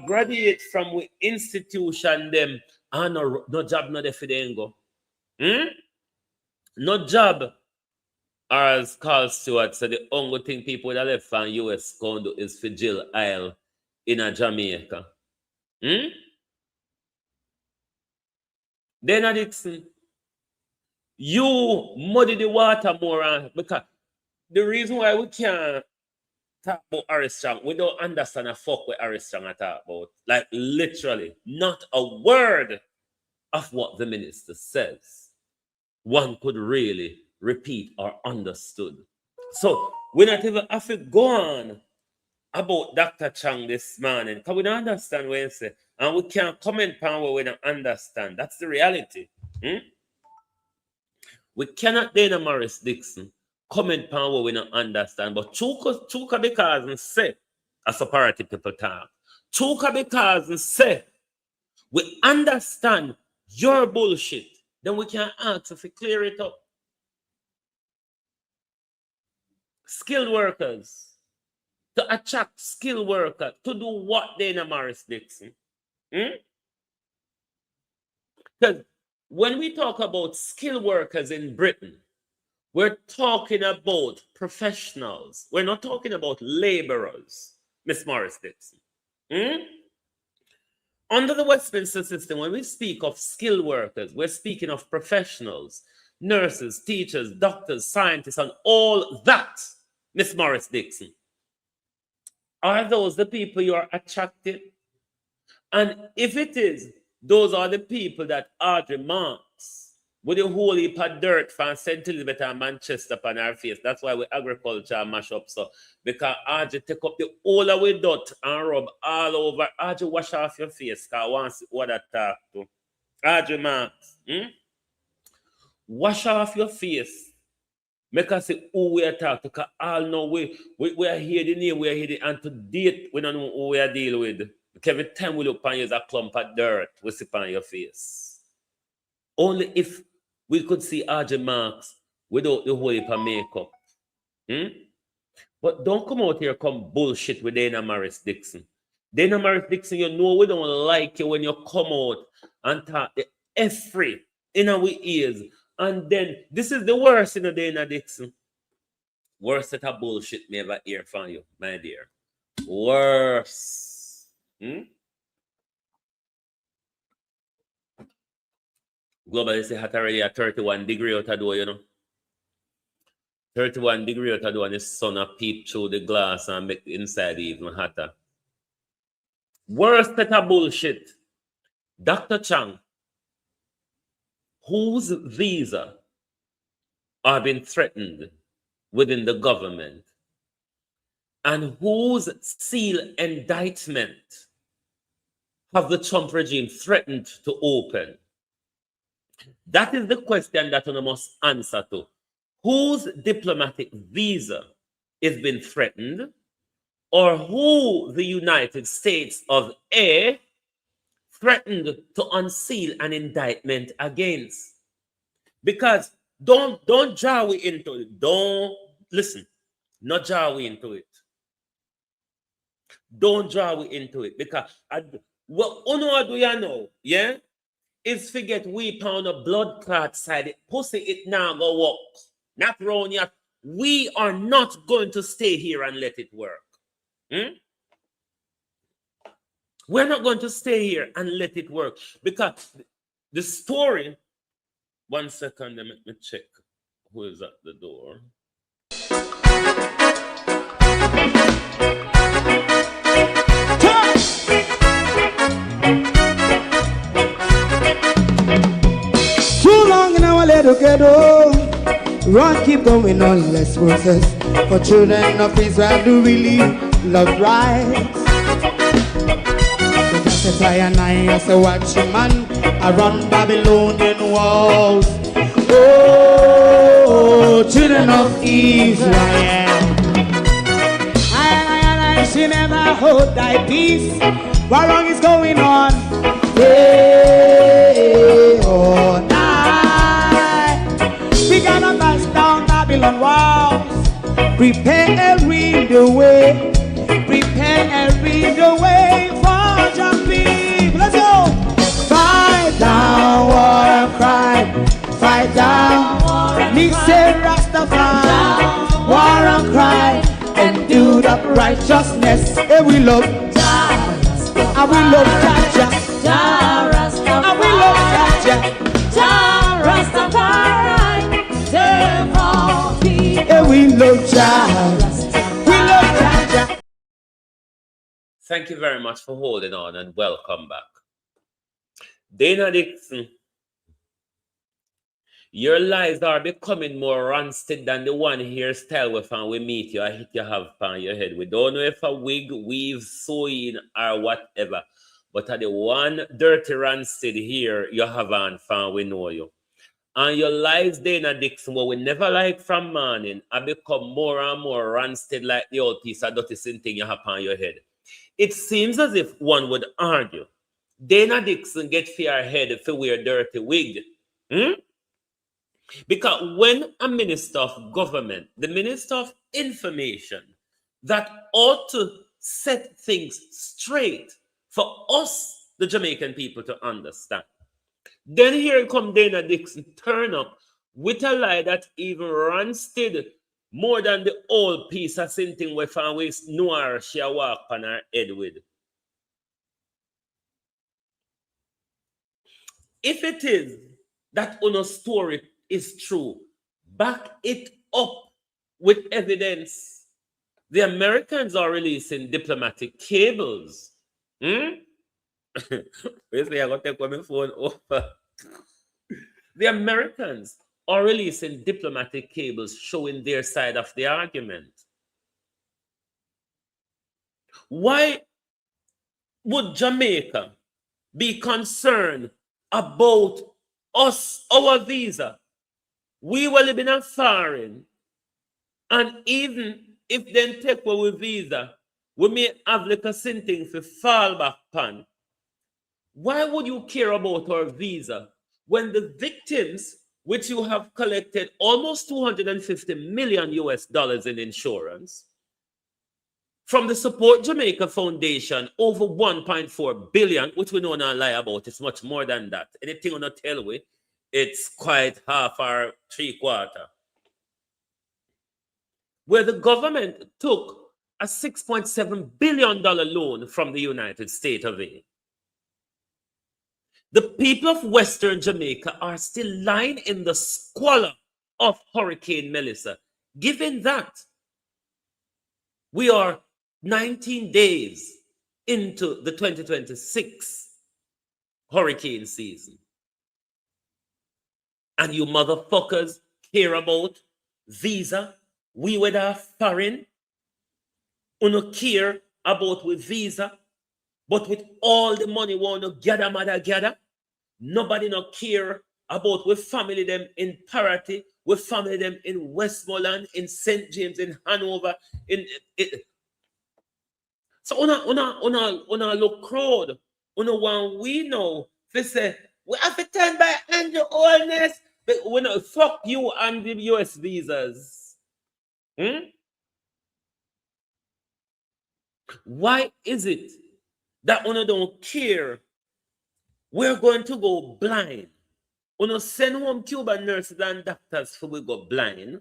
graduate from we institution them and no job no for them go. No job. Or as Carl Stewart said, the only thing people that left from US can do is for Jill Isle in a Jamaica. Dana Dixon, you muddy the water more because the reason why we can't talk about Armstrong, we don't understand a fuck what Armstrong I talk about. Like literally, not a word of what the minister says one could really repeat or understood. So we not even have to go on about Dr. Chang this morning because we don't understand what he said. And we can't comment on what we don't understand. That's the reality. We cannot Dana Morris Dixon comment on what we don't understand. But Chuka because and say, as separative people talk. Chuka because and say, we understand your bullshit. Then we can ask if we clear it up. Skilled workers. To attract skilled workers. To do what, Dana Morris Dixon? Because when we talk about skilled workers in Britain, we're talking about professionals. We're not talking about laborers, Miss Morris Dixon. Under the Westminster system, when we speak of skilled workers, we're speaking of professionals, nurses, teachers, doctors, scientists, and all that, Miss Morris Dixon. Are those the people you are attracted? And if it is, those are the people that Audrey marks with the whole heap of dirt from St. Elizabeth and Manchester upon our face. That's why we agriculture mash up so. Because Audrey take up the whole away dirt and rub all over. Audrey wash off your face because I want to see what I talk to. Audrey marks. Wash off your face. Make us say who we are talking to, because all know we are here the name, we are here and to date, we don't know who we are dealing with. Because every time we look upon you as a clump of dirt, we see upon your face. Only if we could see RJ marks without the whole heap of makeup. But don't come out here come bullshit with Dana Morris Dixon. Dana Morris Dixon, you know we don't like you when you come out and talk the F-free in our ears. And then, this is the worst in the Dana Dixon. Worst set of bullshit me ever hear from you, my dear. Worse. Global, you say hot already at 31 degree out of door, you know. 31 degree out of door and the sun a peep through the glass and make the inside even hotter. Worst set of bullshit. Dr. Chang, whose visa are being threatened within the government and whose seal indictment have the Trump regime threatened to open? That is the question that one must answer to. Whose diplomatic visa is being threatened, or who the United States of A threatened to unseal an indictment against? Because don't draw we into it. Don't listen. Not draw we into it. Don't draw we into it. Because what do you know? Yeah? Is forget we pound a blood clot side. It pussy it now go walk. Not round yet. We are not going to stay here and let it work. We're not going to stay here and let it work. Because the story, 1 second, let me check who is at the door. Too long in our little ghetto, run keep going on less process. For children of Israel do really love rights. So just as I and I as a watching man, I run Babylonian walls. Oh, children of Israel, I she never hold thy peace. What wrong is going on? Day or night, we gonna bust down Babylon walls. Prepare every the way. Prepare every the way for jumping. Let's go. Fight down war and crime. Fight down war and crime. Say Rastafari. War and crime. And do the righteousness. And we love Jah. And we love Jah. Jah Rastafari. And we love Jah. Jah Rastafari. And we love Jah. We love Jah. Thank you very much for holding on and welcome back. Dana Dixon, your lies are becoming more rancid than the one hairstyle with and we meet you. I hit you have on your head. We don't know if a wig, weave, sewing, or whatever. But at the one dirty rancid here you have on fan, we know you. And your lies, Dana Dixon, what we never like from morning, I become more and more rancid like the old piece of dirty sin thing you have on your head. It seems as if one would argue Dana Dixon get fear head if he wear dirty wig. Because when a minister of government, the minister of information, that ought to set things straight for us, the Jamaican people, to understand. Then here come Dana Dixon turn up with a lie that even rancid more than the old piece of something we found with noir she walk on her head with. If it is that Uno's story is true, back it up with evidence. The Americans are releasing diplomatic cables. Basically, I got to take my phone over. The Americans are releasing diplomatic cables showing their side of the argument. Why would Jamaica be concerned about us, our visa, We were living in foreign, and even if then take away visa, we may have like a things to fall back on. Why would you care about our visa when the victims, which you have collected almost 250 million US dollars in insurance, from the Support Jamaica Foundation, over 1.4 billion, which we know not lie about, it's much more than that. Anything on a tell we, it's quite half or three quarter. Where the government took a $6.7 billion loan from the United States of A. The people of Western Jamaica are still lying in the squalor of Hurricane Melissa. Given that we are 19 days into the 2026 hurricane season, and you motherfuckers care about visa, we with our foreign, uno care about with visa, but with all the money we want to gather, nobody no care about with family them in Parity, with family them in Westmoreland, in St. James, in Hanover, so una look crowd, una one we know, they say, we have to turn by Andrew Holness, but we know, fuck you and the US visas. Why is it that una don't care? We're going to go blind. Una send home Cuban nurses and doctors for we go blind.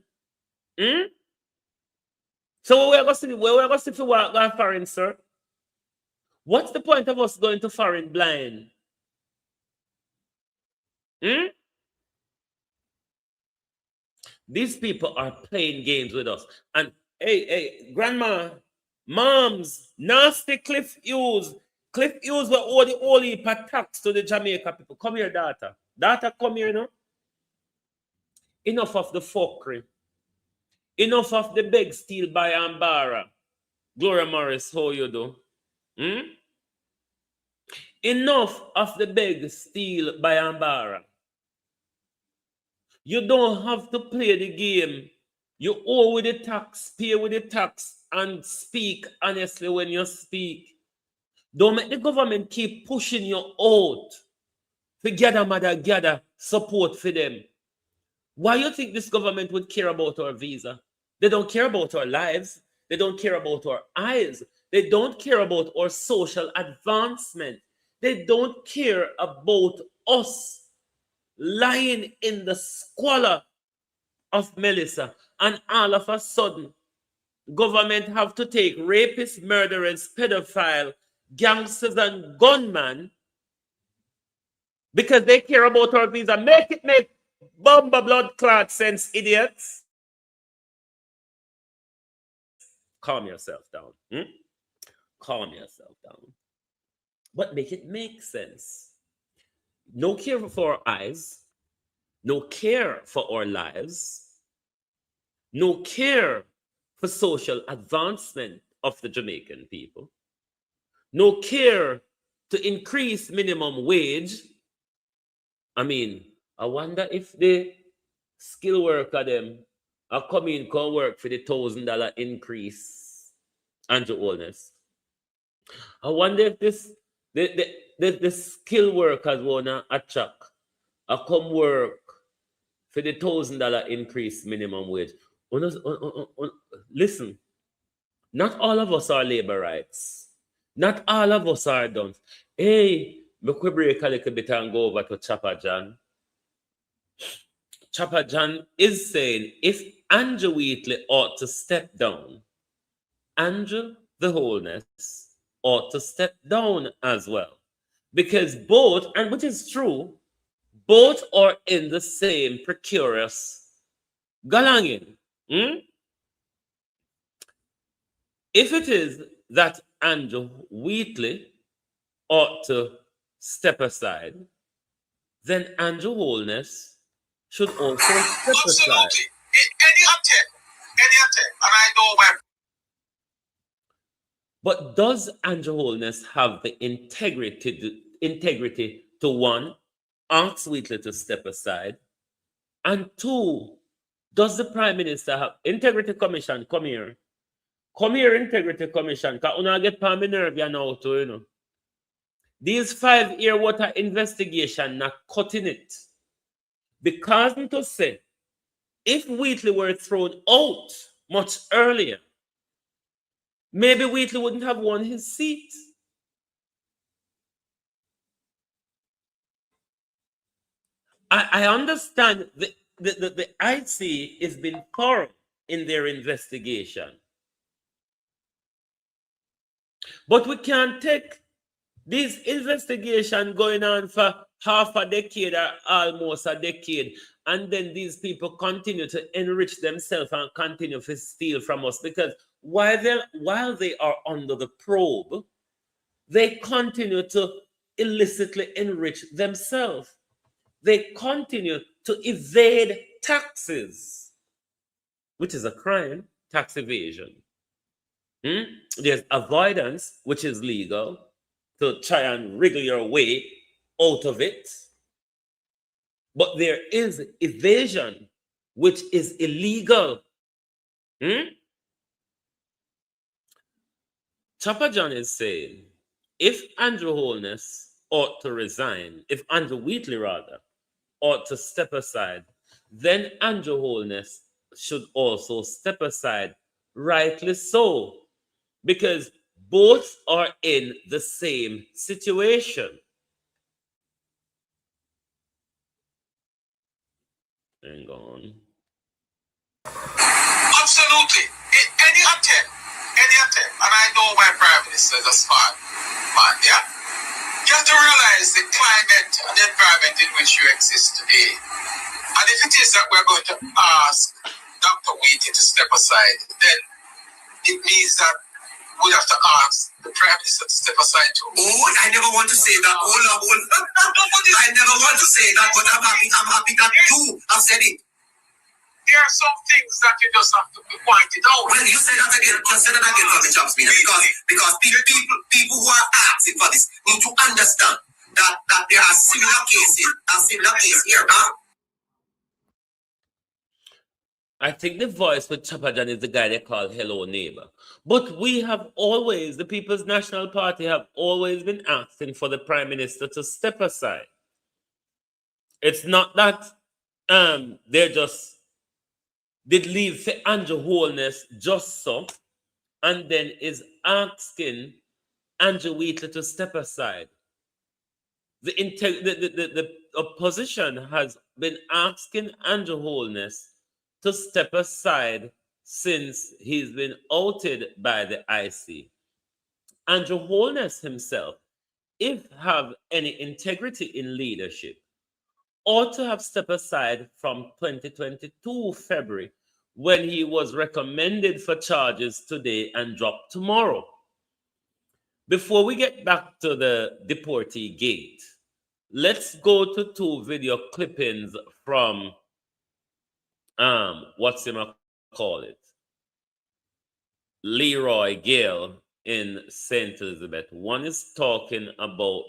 So where we going to see if we walk going foreign, sir? What's the point of us going to foreign blind? These people are playing games with us. And hey, grandma, moms, nasty Cliff Hughes. Cliff Hughes were all the only tax to the Jamaica people. Come here, daughter. Daughter, come here now. Enough of the fuckery. Enough of the beg, steal, buy, and borrow. Gloria Morris, how you do? Enough of the beg, steal, buy, and borrow. You don't have to play the game. You owe with the tax, pay with the tax, and speak honestly when you speak. Don't make the government keep pushing you out. Gather support for them. Why you think this government would care about our visa? They don't care about our lives. They don't care about our eyes. They don't care about our social advancement. They don't care about us lying in the squalor of Melissa. And all of a sudden, government have to take rapists, murderers, pedophile, gangsters, and gunmen because they care about our visa. Make it make bomber blood clot sense, idiots. Calm yourself down. Calm yourself down. But make it make sense. No care for our eyes. No care for our lives. No care for social advancement of the Jamaican people. No care to increase minimum wage. I mean, I wonder if the skilled worker them are coming come work for the $1,000 increase, Andrew Holness. I wonder if this the skilled workers wanna attract or come work for the $1,000 increase minimum wage. Listen, not all of us are labor rights. Not all of us are done. Hey, we could break a little bit and go over to Chopper John. Chopper John is saying if Andrew Wheatley ought to step down, Andrew the Holness ought to step down as well. Because both, and which is true, both are in the same precarious galangin. If it is that Andrew Wheatley ought to step aside, then Andrew Holness should also step aside. Any attempt, and I know where. But does Andrew Holness have the integrity to one, ask Wheatley to step aside, And two, does the Prime Minister have Integrity Commission? Come here. Come here, Integrity Commission. Because you not get palm nerve now too, you know. These 5-year water investigation not cutting it. Because to say, if Wheatley were thrown out much earlier, maybe Wheatley wouldn't have won his seat. I understand the IC has been thorough in their investigation. But we can't take this investigation going on for half a decade or almost a decade, and then these people continue to enrich themselves and continue to steal from us, because while they are under the probe, they continue to illicitly enrich themselves. They continue to evade taxes, which is a crime, tax evasion. There's avoidance, which is legal, to try and wriggle your way out of it. But there is evasion, which is illegal. Chopper John is saying, if Andrew Holness ought to resign, if Andrew Wheatley rather ought to step aside, then Andrew Holness should also step aside, rightly so, because both are in the same situation. Hang on. Absolutely. Any attempt, and I know my Prime Minister is a smart man, yeah? You have to realize the climate and the environment in which you exist today. And if it is that we're going to ask Dr. Wheatley to step aside, then it means that we have to ask the Prime Minister to step aside too. Oh, I never want to say that. I never want to say that, but I'm happy that you have said it. There are some things that you just have to be pointed out. Well, you say that again. You say that again for the jobs, because people who are asking for this need to understand that there are similar cases here, huh? I think the voice with Chopper John is the guy they call Hello Neighbor. But we have always, the People's National Party have always been asking for the Prime Minister to step aside. It's not that they just did leave for Andrew Holness just so, and then is asking Andrew Wheatley to step aside. The opposition has been asking Andrew Holness to step aside since he's been outed by the IC. Andrew Holness himself, if have any integrity in leadership, ought to have stepped aside from 2022 February, when he was recommended for charges today and dropped tomorrow. Before we get back to the deportee gate, let's go to 2 video clippings from what's him call it, Leroy Gale in St. Elizabeth. One is talking about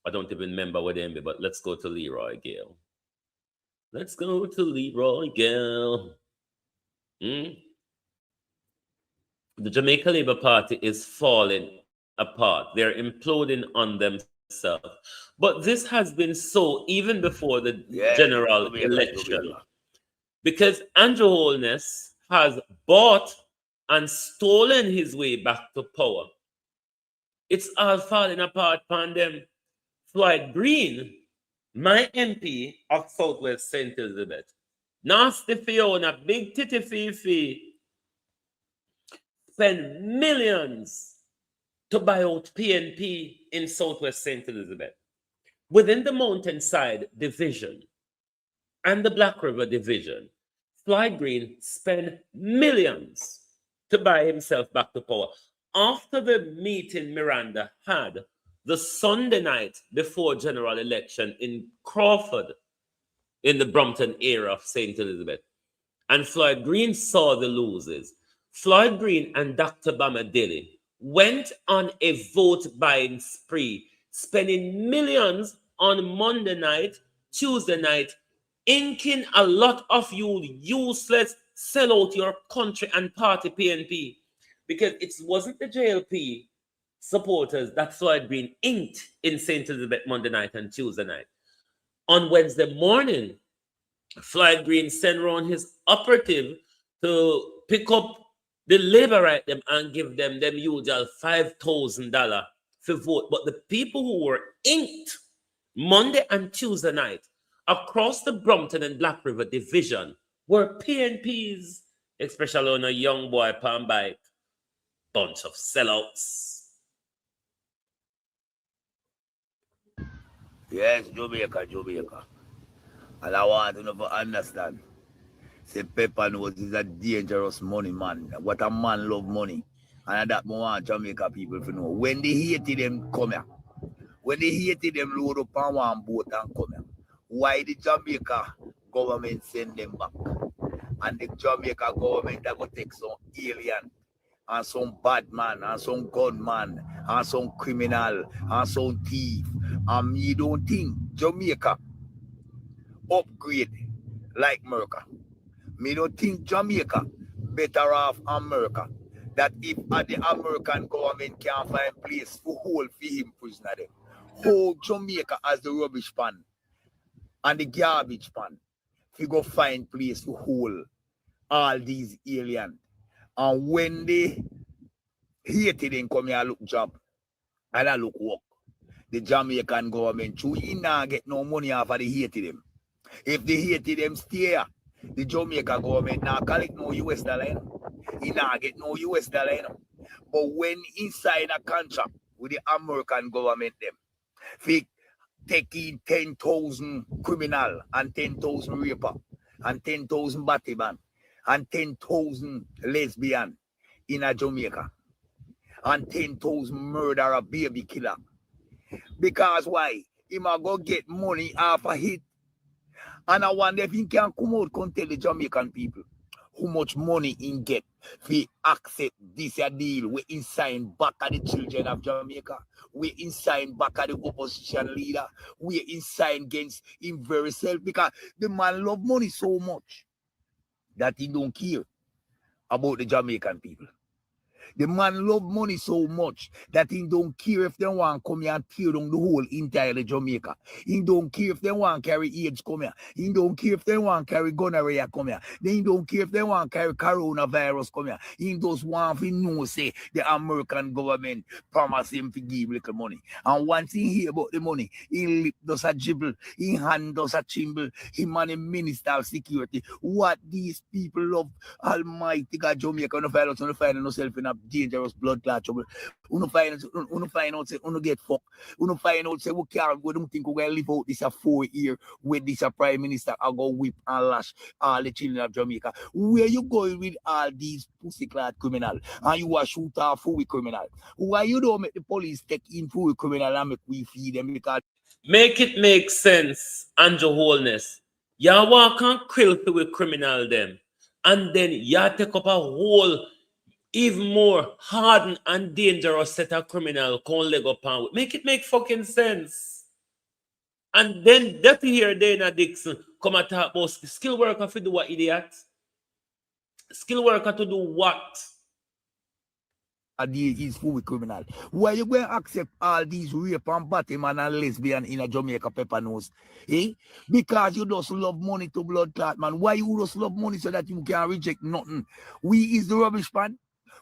I don't even remember what name, but let's go to Leroy Gale. Let's go to Leroy Gale. The Jamaica Labour Party is falling apart. They're imploding on themselves. But this has been so even before the general election. Because Andrew Holness has bought and stolen his way back to power. It's all falling apart upon them. Floyd Green, my MP of Southwest St. Elizabeth, Nasty Fiona, Big Titty Fifi, spend millions to buy out PNP in Southwest St. Elizabeth. Within the Mountainside Division and the Black River Division, Floyd Green spent millions to buy himself back to power. After the meeting Miranda had the Sunday night before general election in Crawford, in the Brompton area of St. Elizabeth, and Floyd Green saw the losers, Floyd Green and Dr. Bamadili went on a vote buying spree, spending millions on Monday night, Tuesday night, inking a lot of you useless sell out your country and party PNP, because it wasn't the JLP supporters that saw it being inked in St. Elizabeth Monday night and Tuesday night. On Wednesday morning, Floyd Green sent around his operative to pick up the labor right them and give them usual $5,000 for vote. But the people who were inked Monday and Tuesday night across the Brompton and Black River division were PNPs, especially on a young boy palm bike. Bunch of sellouts. Yes, Jamaica. And I want you to understand. Say Pepper knows is a dangerous money, man. What a man love money. And that I want Jamaica people to know. When they hated them come here. When they hated them load up on one boat and come here. Why the Jamaica government send them back? And the Jamaica government that go take some alien and some bad man and some gunman and some criminal and some thief. And you don't think Jamaica upgrade like America. Me don't think Jamaica better off America. That if the American government can't find place to hold for him prisoner there, hold Jamaica as the rubbish pan and the garbage pan. He go find place to hold all these aliens. And when they hated them come here look job and I look work, the Jamaican government too, he not get no money off of the hated them. If they hated them stay here, the Jamaica government now collect no US dollar. He not get no US dollar. But when inside a contract with the American government them, they taking 10,000 criminal and 10,000 raper and 10,000 battyman and 10,000 lesbian in a Jamaica and 10,000 murderer baby killer. Because why? He might go get money off a hit. And I wonder if he can come out and tell the Jamaican people how much money he get if accept this deal. We sign back at the children of Jamaica. We sign back at the opposition leader. We sign against him very self, because the man love money so much that he don't care about the Jamaican people. The man love money so much that he don't care if they want to come here and tear down the whole entire Jamaica. He don't care if they want to carry AIDS come here. He don't care if they want to carry gonorrhea come here. He don't care if they want to carry coronavirus come here. He just want to know, say, the American government promise him to give little money. And once he hear about the money, he lip does a dribble, he hand does a tremble, him and the Minister of Security. What these people love, Almighty God, Jamaica, no find yourself in a dangerous blood clot trouble. Uno find out say uno get fucked. Uno find out say we don't think we gonna live out this a 4 year with this a prime minister I go whip and lash all the children of Jamaica. Where you going with all these pussy clad criminal and you are shoot off full criminal? Why you don't make the police take in full criminal and make we feed them? Because make it make sense, Andrew Holness. You walk and krill with criminal them, and then you take up a whole even more hardened and dangerous set of criminal con leg up and make it make fucking sense. And then that here Dana Dixon come and talk about skill worker to do what, idiot? Skill worker to do what? He's full with criminal. Why you going to accept all these rape and battyman and lesbian in a Jamaica pepper nose? Eh? Because you just love money to blood clot, man. Why you just love money so that you can reject nothing? We is the rubbish pan.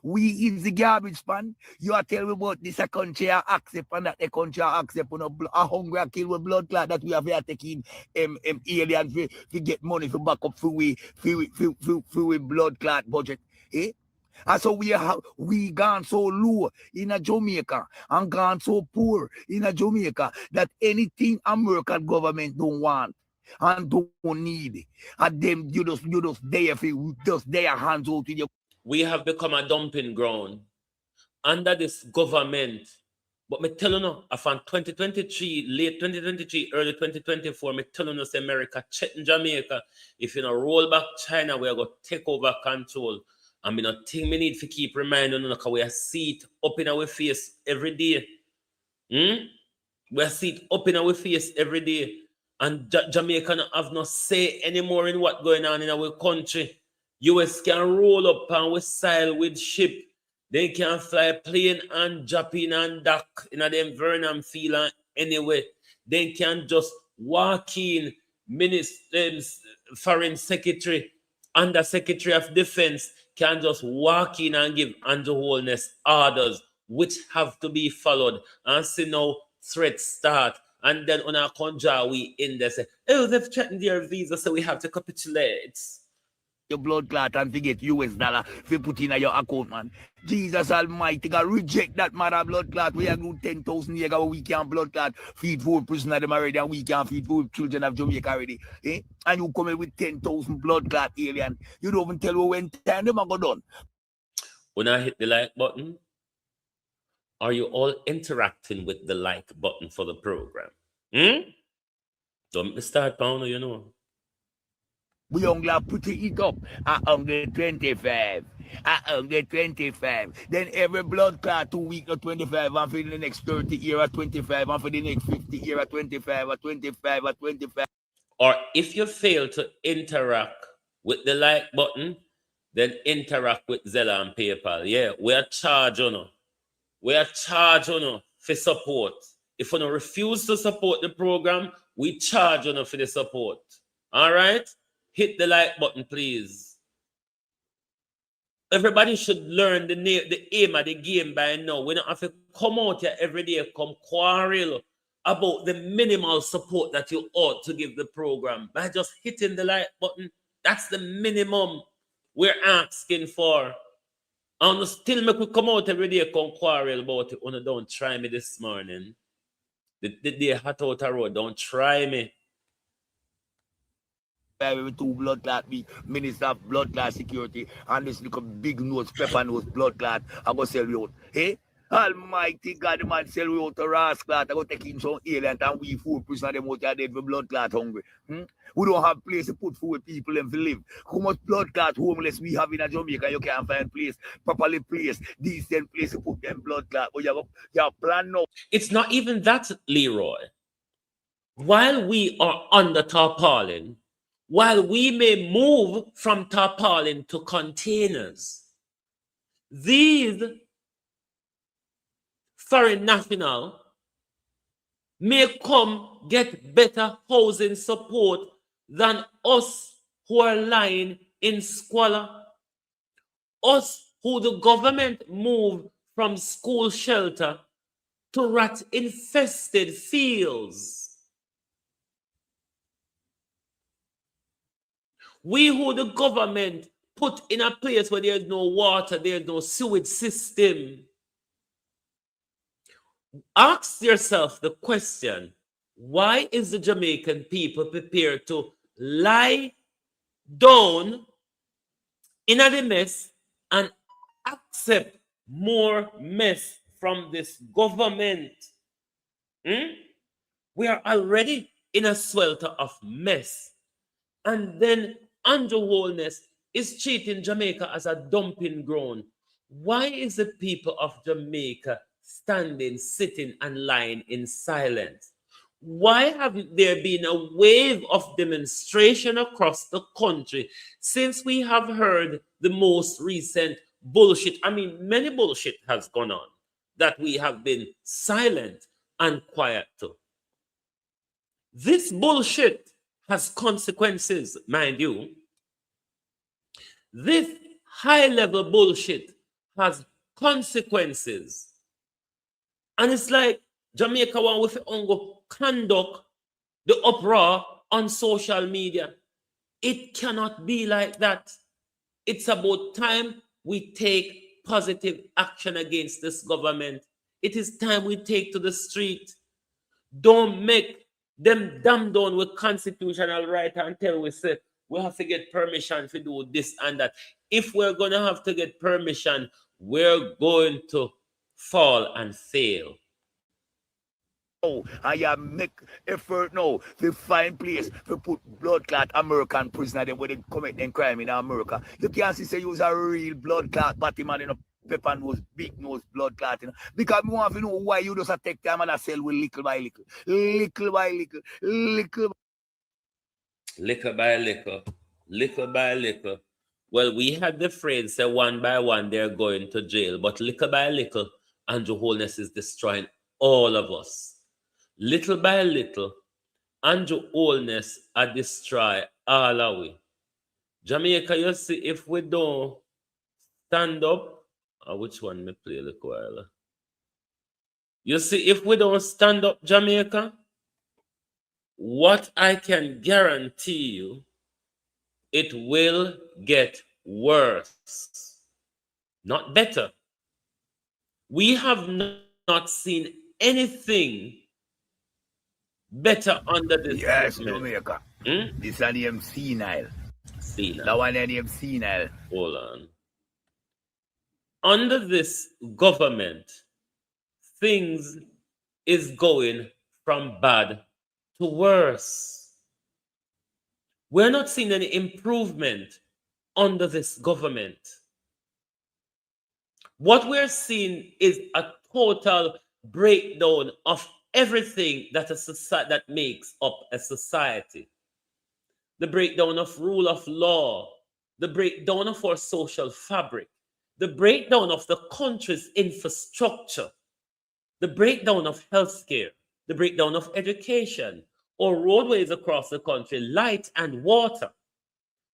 We is the garbage pan. You are telling me about this a country I accept and that the country I accept on a hungry kill with blood clot that we have here taking aliens to get money to back up for we blood clot budget. Eh? And so we gone so low in a Jamaica and gone so poor in a Jamaica that anything American government don't want and don't need, and them you just there for just their hands out with your. We have become a dumping ground under this government. But me tell you now, from 2023, late 2023, early 2024, me tell you now, America check in Jamaica. If you know roll back China, we are going to take over control. And me not think me need to keep reminding you, because we see it up in our face every day. We see it up in our face every day. And Jamaica don't have no say anymore in what going on in our country. US can roll up and we sail with ship. They can fly plane and drop in and dock in a them Vernon field and anyway. They can just walk in, ministers, foreign secretary, under secretary of defense can just walk in and give Andrew Holness orders which have to be followed. And see now threats start. And then on our conjure we in there say, oh, they've threatened their visa, so we have to capitulate. Your blood clot and forget US dollar if you put in your account, man. Jesus Almighty, God reject that mother blood clot. We have do 10,000 years ago, we can't blood clot feed full prisoner them already, and we can't feed full children of Jamaica already. Eh? And you come in with 10,000 blood clot alien. You don't even tell when time them are go done. When I hit the like button, are you all interacting with the like button for the program? Don't start pound, you know. We only put it up at 125. At 125. Then every blood clot 2 weeks at 25, and for the next 30 years at 25, and for the next 50 years at 25, at 25, at 25. Or if you fail to interact with the like button, then interact with Zella and PayPal. Yeah, we are charging you. We are charging you for support. If you refuse to support the program, we charge you for the support. All right? Hit the like button, please. Everybody should learn the aim of the game by now. We don't have to come out here every day, come quarrel about the minimal support that you ought to give the program. By just hitting the like button, that's the minimum we're asking for. And still make we come out every day, come quarrel about it. Oh, no, don't try me this morning. The day hot out the road, don't try me. With 2 blood clot, be Minister of Blood Clot Security, and this little big nose, pepper nose blood clot, I go sell you out. Hey, Almighty God, the man sell you out to Ras clot, I go take in some alien, and we 4 prisoner them out there dead for blood clot hungry. We don't have place to put food people and to live. How much blood clot homeless we have in Jamaica? You can't find place, properly placed, decent place to put them blood clot. But you have plan now. It's not even that, Leroy. While we are under tarpaulin, while we may move from tarpaulin to containers, these foreign nationals may come get better housing support than us who are lying in squalor, us who the government moved from school shelter to rat-infested fields. We who the government put in a place where there's no water, there's no sewage system. Ask yourself the question, why is the Jamaican people prepared to lie down in a mess and accept more mess from this government? We are already in a swelter of mess. And then Andrew Holness is treating Jamaica as a dumping ground. Why is the people of Jamaica standing, sitting, and lying in silence? Why haven't there been a wave of demonstration across the country since we have heard the most recent bullshit? I mean, many bullshit has gone on that we have been silent and quiet to. This bullshit has consequences, mind you. This high-level bullshit has consequences. And it's like Jamaica want with to conduct the uproar on social media. It cannot be like that. It's about time we take positive action against this government. It is time we take to the street. Don't make them damn down with constitutional right until we say we have to get permission to do this and that. If we're going to have to get permission, we're going to fall and fail. Oh, and you make effort now to find place to put blood clot American prisoner them when they commit them crime in America. You can't see say you was a real blood clot party man, you know. pepper nose, big nose, blood clotting. Because we want to know why you just take time and sell with little by little. Little by little. Little by little. Little by little. Well, we had the phrase say one by one they're going to jail, but little by little, Andrew Holness is destroying all of us. Little by little, Andrew Holness are destroy all of we. Jamaica, you see, if we don't stand up, which one me play a little while? You see, if we don't stand up, Jamaica, what I can guarantee you, it will get worse, not better. We have not seen anything better under this. Yes, Jamaica. This is the senile. Senile. That one is senile. Hold on. Under this government, things is going from bad to worse. We're not seeing any improvement under this government. What we're seeing is a total breakdown of everything that a society that makes up a society. The breakdown of rule of law, the breakdown of our social fabric, the breakdown of the country's infrastructure, the breakdown of healthcare, the breakdown of education, or roadways across the country, light and water.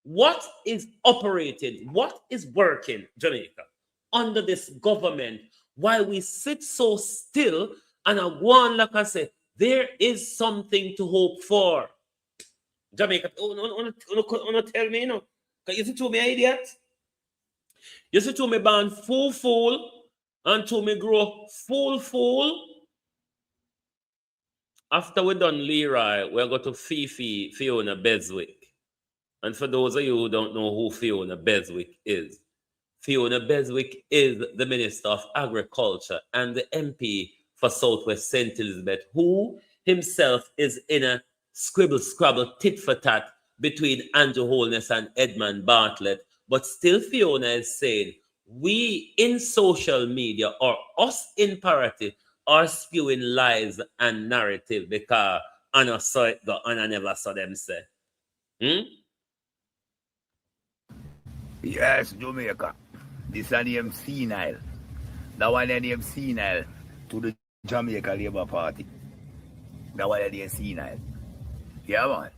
What is operating, what is working, Jamaica, under this government, while we sit so still and I go on, like I say, there is something to hope for. Jamaica, tell me, you know, because you see to me, idiot. You see to me born fool, and to me grow fool. After we done Leroy, we'll go to Fiona Beswick. And for those of you who don't know who Fiona Beswick is the Minister of Agriculture and the MP for Southwest St. Elizabeth, who himself is in a scribble-scrabble tit-for-tat between Andrew Holness and Edmund Bartlett. But still Fiona is saying, we in social media, or us in parity, are spewing lies and narrative because I saw it go and I never saw them say. Yes, Jamaica. This is named senile. That one is named senile to the Jamaica Labour Party. That one is named senile. Yeah, man.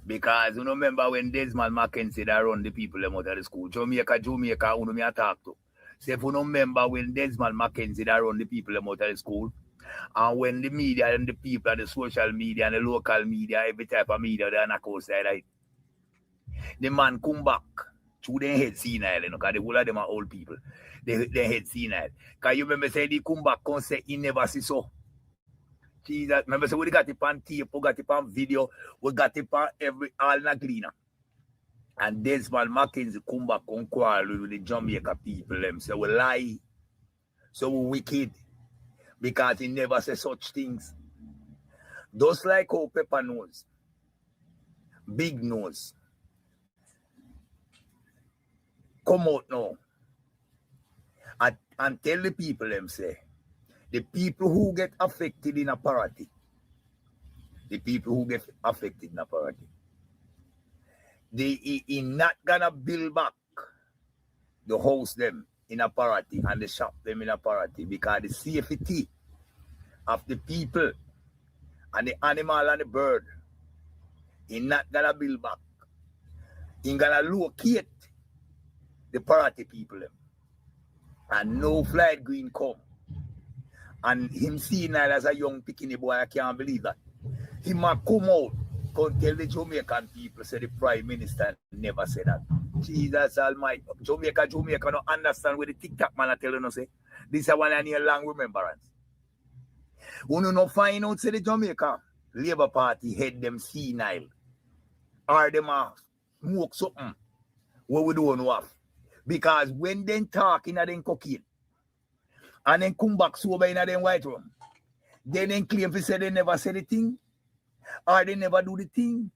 Because you remember when Desmond Mackenzie that run the people them out of the school. Jamaica, who me a talk to. Say if you remember when Desmond Mackenzie that run the people them out of the school, and when the media and the people and the social media and the local media, every type of media, they are not outside, right? The man come back to their head senile, you know, because the whole of them are old people. They head senile. Because you remember say they come back and say he never see so. Jesus, remember say we got it on tape, we got it on video, we got it on all in a cleaner. And Desmond Mackenzie come back and quarrel with the Jamaica people them. So we lie. So we wicked. Because he never says such things. Just like how Pepper knows. Big nose. Come out now. And tell the people them say, the people who get affected in a party, he not gonna build back the house them in a party and the shop them in a party because the safety of the people and the animal and the bird, he not gonna build back. He gonna locate the party people them. And no flight green come. And him seeing that as a young bikini boy, I can't believe that. He might come out, come tell the Jamaican people, say the Prime Minister never said that. Jesus Almighty. Jamaica don't understand what the TikTok man are telling us. This is one I need a long remembrance. When you not find out, say the Jamaica Labour Party head them senile. Or them smoke something. What we don't know. Because when they talking at them cocaine, and then come back sober in them white room, then they claim to say they never said the thing, or they never do the thing.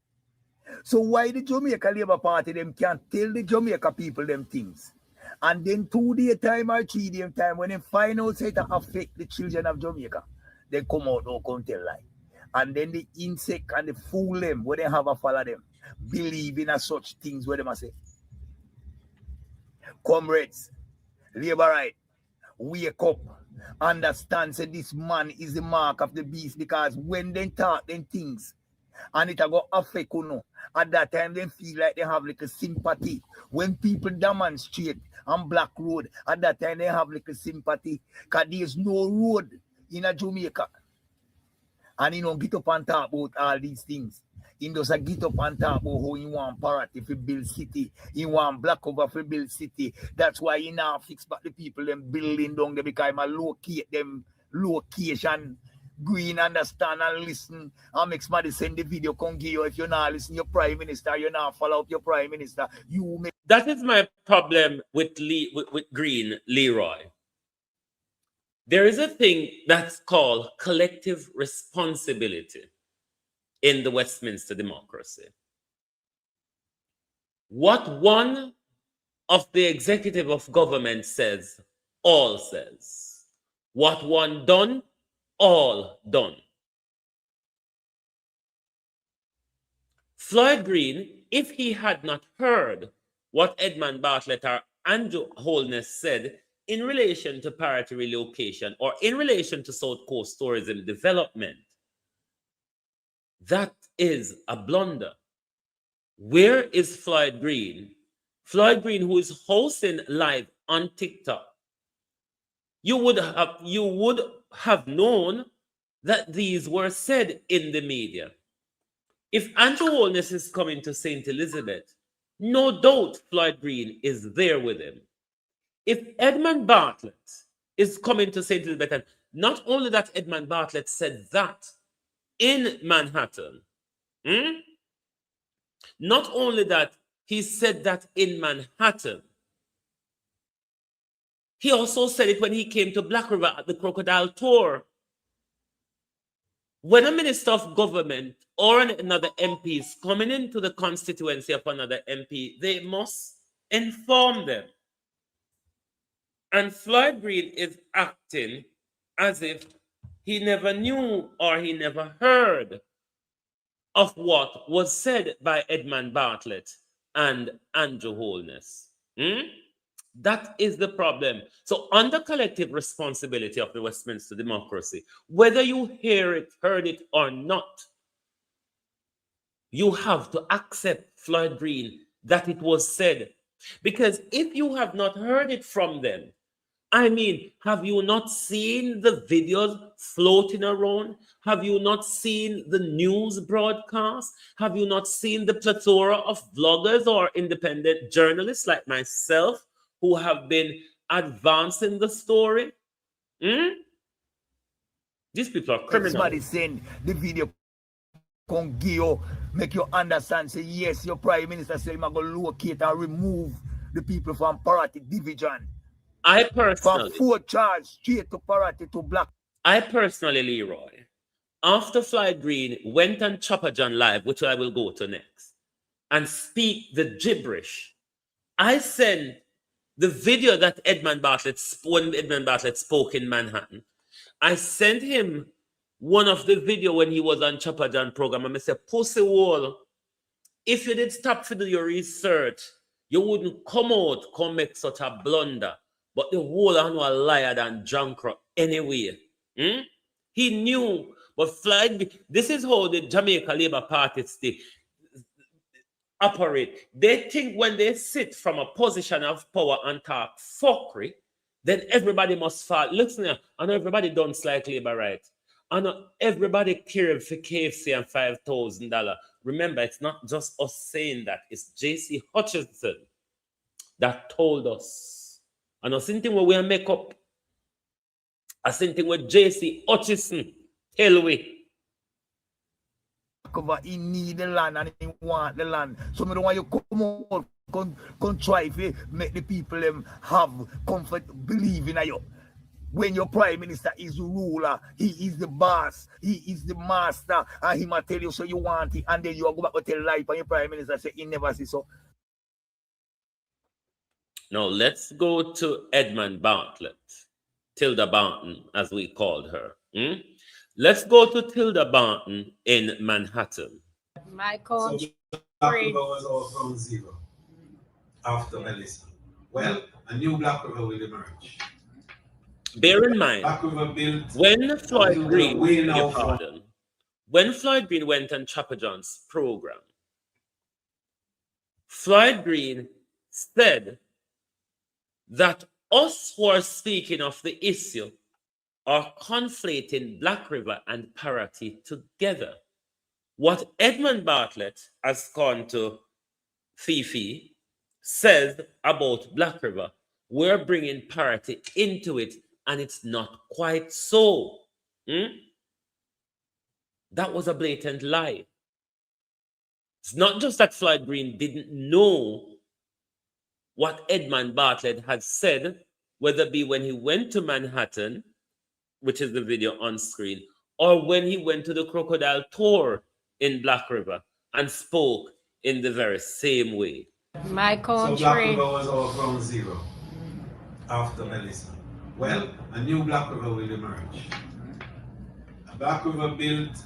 So why the Jamaica Labour Party them can't tell the Jamaica people them things? And then 2 day time or 3 day time, when they find out it affect the children of Jamaica, they come out or come tell lie. And then the insect and the fool them, where they have a follow them, believe in such things where they must say, comrades, labor right, wake up, understand, say this man is the mark of the beast, because when they talk them things, and it go affect you know, at that time they feel like they have like a sympathy. When people demonstrate on Black Road, at that time they have like a sympathy, because there's no road in a Jamaica. And he don't get up and talk about all these things. He doesn't get up and talk about how he want parity for build city. He want black cover for build city. That's why he now fix back the people them building down there, because he locate them location. Green understand and listen. And make somebody send the video, come give you. If you're not listening, your prime minister, you're not follow up your prime minister. You make That is my problem with Green, Leroy. There is a thing that's called collective responsibility in the Westminster democracy. What one of the executive of government says, all says. What one done, all done. Floyd Green, if he had not heard what Edmund Bartlett or Andrew Holness said in relation to parity relocation or in relation to South Coast tourism development, that is a blunder. Where is Floyd Green? Floyd Green, who is hosting live on TikTok. You would have known that these were said in the media. If Andrew Holness is coming to St. Elizabeth, no doubt Floyd Green is there with him. If Edmund Bartlett is coming to St. Elizabeth, and not only that Edmund Bartlett said that in Manhattan, not only that he said that in Manhattan, he also said it when he came to Black River at the Crocodile Tour. When a minister of government or another MP is coming into the constituency of another MP, they must inform them. And Floyd Green is acting as if he never knew or he never heard of what was said by Edmund Bartlett and Andrew Holness. That is the problem. So under collective responsibility of the Westminster democracy, whether you heard it or not, you have to accept, Floyd Green, that it was said. Because if you have not heard it from them, I mean, have you not seen the videos floating around? Have you not seen the news broadcast? Have you not seen the plethora of vloggers or independent journalists like myself who have been advancing the story? These people are criminals. Somebody send the video, come give you, make you understand, say, yes, your prime minister said, I'm going to locate and remove the people from parity division. I personally, from 4 charge straight to parity to black. I personally, Leroy, after Floyd Green went on Chopper John Live, which I will go to next, and speak the gibberish, I sent the video that Edmund Bartlett, when Edmund Bartlett spoke in Manhattan, I sent him one of the video when he was on Chopper John program, and I said, Pussy Wall, if you did stop to do your research, you wouldn't come make such a blunder. But the whole are no liar than Junkra anyway. He knew. But Floyd, this is how the Jamaica Labour Party operate. They think when they sit from a position of power and talk fuckery, then everybody must fall. Listen here, and everybody don't like Labour right. And everybody care for KFC and $5,000. Remember, it's not just us saying that. It's J.C. Hutchinson that told us. And a same thing where we make up. A same thing with J.C. Hutchinson tell we. He need the land and he want the land. So I don't want you come out, contrive to make the people have comfort, believe in you. When your prime minister is the ruler, he is the boss, he is the master, and he might tell you so you want it, and then you go back to tell life and your prime minister say he never see so. Now let's go to Edmund Bartlett, Tilda Barton, as we called her. Let's go to Tilda Barton in Manhattan. My country. So Black River was all from zero after Melissa. Well, a new Black River will emerge. Bear in mind, when Floyd Green, when Floyd Green went on Chopper John's program, Floyd Green said that us who are speaking of the issue are conflating Black River and parity together. What Edmund Bartlett has gone to Fifi says about Black River, we're bringing parity into it, and it's not quite so. That was a blatant lie. It's not just that Floyd Green didn't know what Edmund Bartlett had said, whether it be when he went to Manhattan, which is the video on screen, or when he went to the Crocodile Tour in Black River and spoke in the very same way. My country. So Black River was all from zero after Melissa. Well, a new Black River will emerge. A Black River built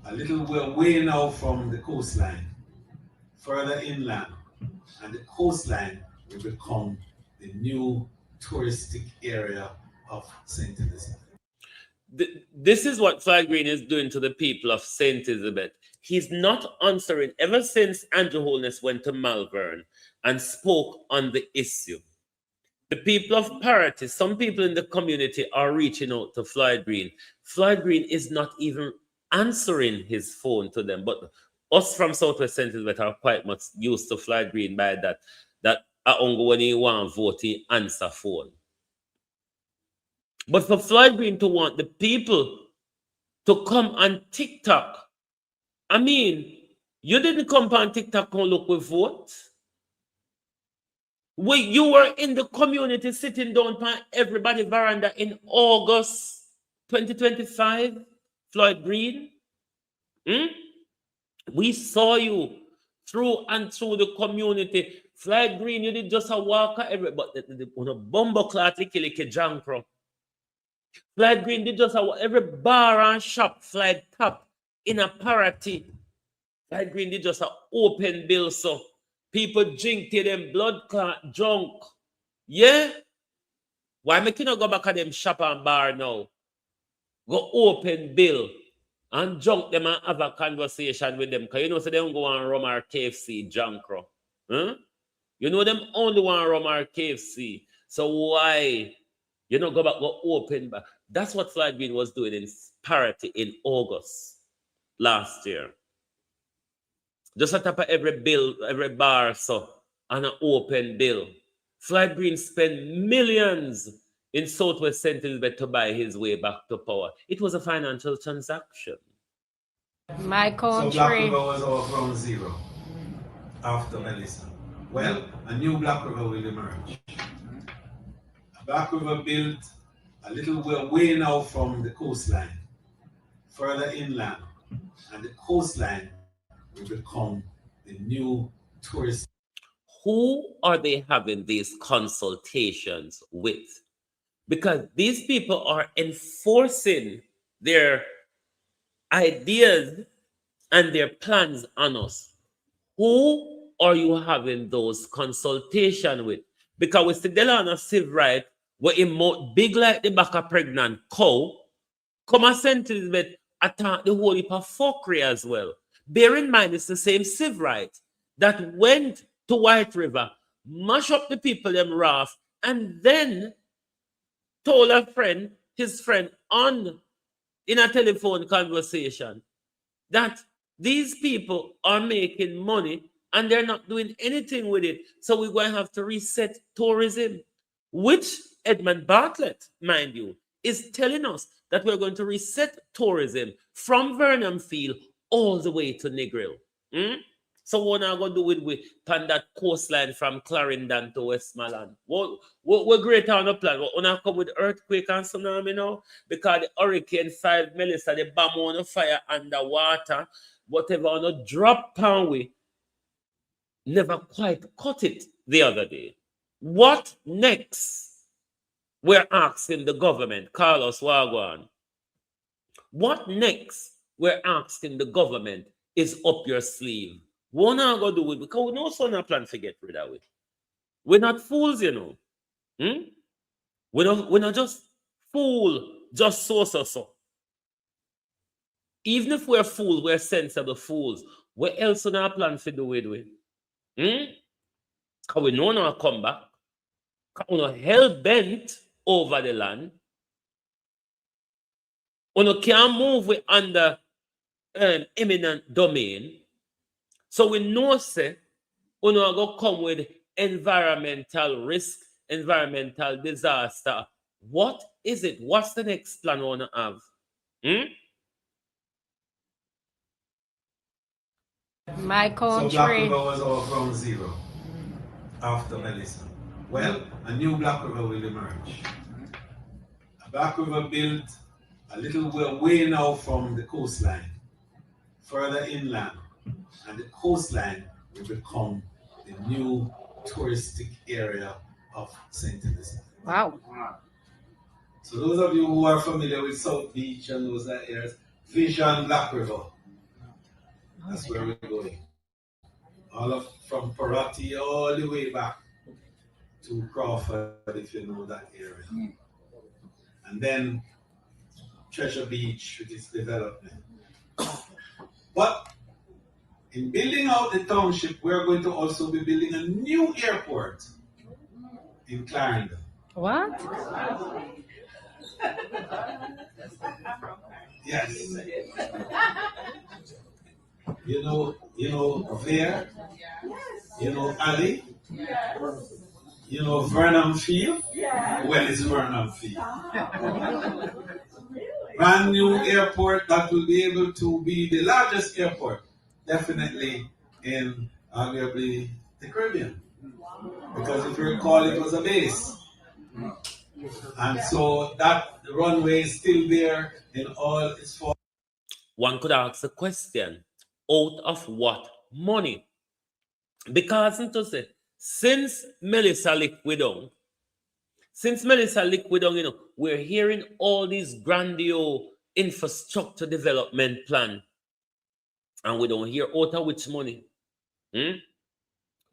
a little way now from the coastline, further inland, and the coastline will become the new touristic area of St. Elizabeth. This is what Floyd Green is doing to the people of St. Elizabeth. He's not answering ever since Andrew Holness went to Malvern and spoke on the issue. The people of parity, some people in the community are reaching out to Floyd Green. Floyd Green is not even answering his phone to them, but us from Southwest St. Elizabeth are quite much used to Floyd Green by that when he want to vote, he answer phone. But for Floyd Green to want the people to come on TikTok, I mean, you didn't come on TikTok and look with vote. You were in the community sitting down on everybody veranda in August 2025, Floyd Green. We saw you through and through the community. Floyd Green, you did just a walk everybody, on a bumbo clat licky jankro. Floyd Green did just every bar and shop Floyd top in a parity. Floyd Green did just an open bill, so people drink to them blood clot junk. Yeah? Why make you not go back at them shop and bar now? Go open bill and junk them and have a conversation with them. Because you know, so they don't go and rum our KFC jankro. You know them only want to rum our KFC. So why you don't go back, go open back? That's what Floyd Green was doing in parity in August last year. Just on top of every bill, every bar, so on an open bill. Floyd Green spent millions in Southwest St. Elizabeth to buy his way back to power. It was a financial transaction. My country. So Black River was all from zero after Melissa. Well, a new Black River will emerge. A Black River built a little way now from the coastline, further inland, and the coastline will become the new tourist. Who are they having these consultations with? Because these people are enforcing their ideas and their plans on us. Who are you having those consultations with? Because we see Delano Civ right, where emote big like the back of pregnant cow, come and St. Elizabeth attack the whole heap of fuckery as well. Bear in mind, it's the same Civ right that went to White River, mash up the people them raft, and then told a friend, his friend, in a telephone conversation, that these people are making money and they're not doing anything with it. So we're going to have to reset tourism, which Edmund Bartlett, mind you, is telling us that we're going to reset tourism from Vernon Field all the way to Negril. So what are going to do with that coastline from Clarendon to Westmoreland? We're great on the plan. We're going to come with earthquake and tsunami now because the Hurricane 5 Melissa, the bomb on the fire underwater, whatever on the drop pound we never quite cut it the other day. What next? We're asking the government. Carlos Wagwan. What next? We're asking the government is up your sleeve. What are going to do it? Because we know so not plan to get rid of it. We're not fools, you know. We're not just fool, just so. Even if we're fools, we're sensible fools. What else we not plan to do it with? Because we know not come back. Because we're not hell-bent over the land. We can't move with under eminent domain. So we know, say, we not going to come with environmental risk, environmental disaster. What is it? What's the next plan we want to have? My country. So Black River was all from zero after Melissa. Well, a new Black River will emerge. A Black River built a little way now from the coastline, further inland, and the coastline will become the new touristic area of St. Elizabeth. Wow. So those of you who are familiar with South Beach and those areas, Vision Black River. That's where we're going. From Parati all the way back to Crawford, if you know that area. And then Treasure Beach with its development. But in building out the township, we're going to also be building a new airport in Clarendon. What? Yes. You know there, you know Ali, you know Vernon Field. Well, it's Vernon Field. Brand new airport that will be able to be the largest airport, definitely in arguably the Caribbean. Because if you recall, it was a base. And so that runway is still there in all its form. One could ask the question, out of what money? Because since Melissa liquid down, we're hearing all these grandiose infrastructure development plan, and we don't hear out of which money. The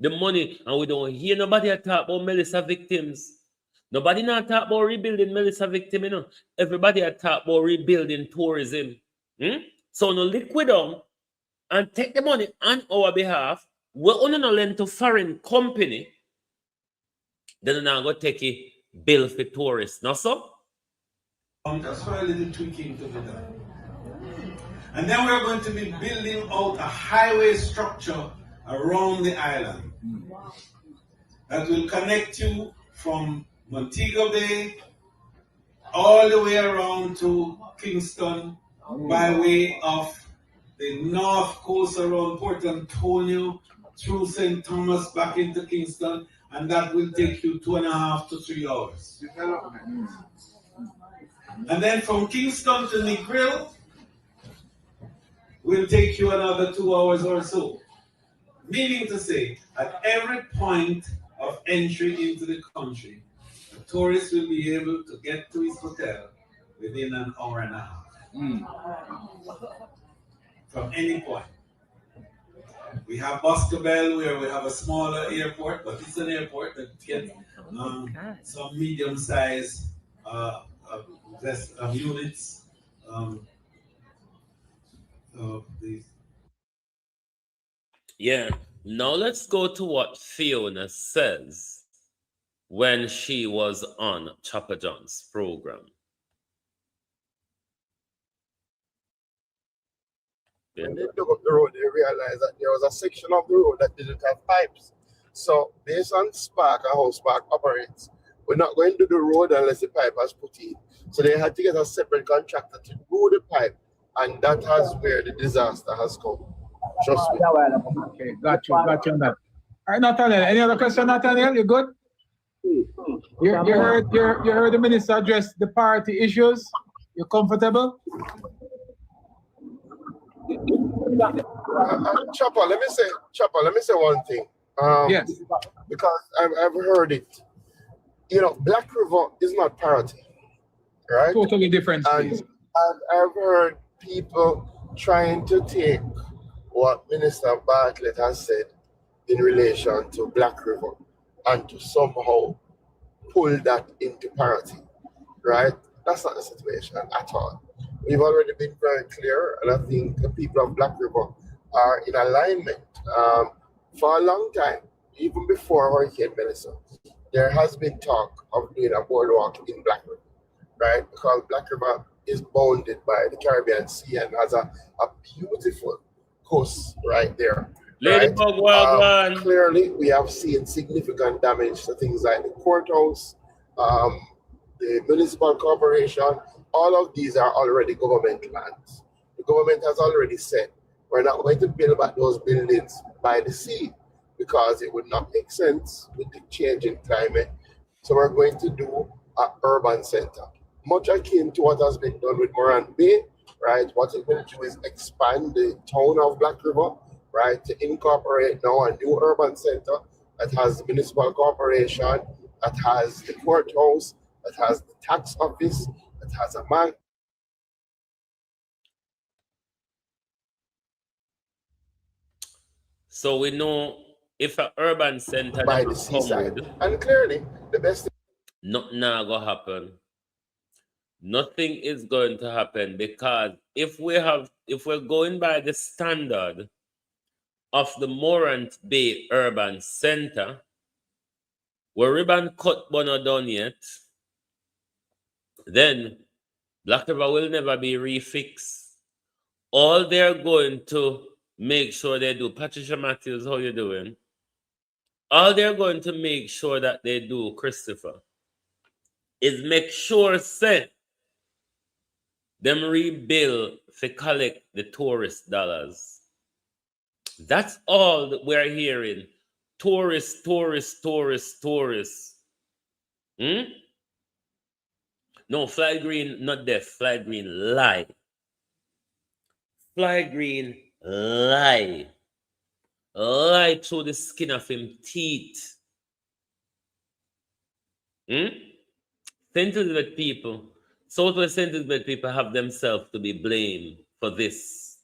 money, and we don't hear nobody talk about Melissa victims. Nobody not talk about rebuilding Melissa victim, Everybody talk about rebuilding tourism. So no liquid down and take the money on our behalf. We're only not lend to foreign company. Then now go take a bill for tourists, no so? That's why a little tweaking to be done. And then we're going to be building out a highway structure around the island that will connect you from Montego Bay all the way around to Kingston by way of the north coast around Port Antonio through St. Thomas back into Kingston, and that will take you 2.5 to 3 hours. And then from Kingston to Negril will take you another 2 hours or so. Meaning to say, at every point of entry into the country, the tourist will be able to get to his hotel within an hour and a half. From any point. We have Boscobel where we have a smaller airport, but it's an airport that gets some medium-sized units. Yeah. Now let's go to what Fiona says when she was on Chopper John's program. When they dug up the road, they realized that there was a section of the road that didn't have pipes. So based on Spark and how Spark operates, we're not going to do the road unless the pipe has put in. So they had to get a separate contractor to do the pipe, and that has where the disaster has come. Trust me. Okay, got you on that. All right, Nathaniel, any other question, Nathaniel? You good? You heard the minister address the party issues? You comfortable? Chopper, let me say one thing. Yes. Because I've heard it. You know, Black River is not parity, right? Totally different And space. I've heard people trying to take what Minister Bartlett has said in relation to Black River and to somehow pull that into parity, right? That's not the situation at all. We've already been very clear, and I think the people of Black River are in alignment. For a long time, even before Hurricane Melissa, there has been talk of doing a boardwalk in Black River, right? Because Black River is bounded by the Caribbean Sea and has a beautiful coast right there. Ladybug Wagwan. Clearly, we have seen significant damage to things like the courthouse, the municipal corporation. All of these are already government lands. The government has already said we're not going to build back those buildings by the sea because it would not make sense with the change in climate. So we're going to do an urban center, much akin to what has been done with Moran Bay, right? What it will do is expand the town of Black River, right, to incorporate now a new urban center that has the municipal corporation, that has the courthouse, that has the tax office, that has a bank. So we know if an urban center by the seaside, and clearly the best. Nothing gonna happen. Nothing is going to happen because if we're going by the standard of the Morant Bay Urban Center, where ribbon cut but not done yet, then Black River will never be refixed. All they're going to make sure they do, Patricia Matthews, how you doing? All they're going to make sure that they do, Christopher, is make sure say them rebuild to collect the tourist dollars. That's all that we're hearing. Tourists, tourists, tourists, tourists. No, Fly Green, not deaf. Fly Green, lie. Fly Green, lie. Lie through the skin of him teeth. St. Elizabeth people, Southwest St. Elizabeth people have themselves to be blamed for this.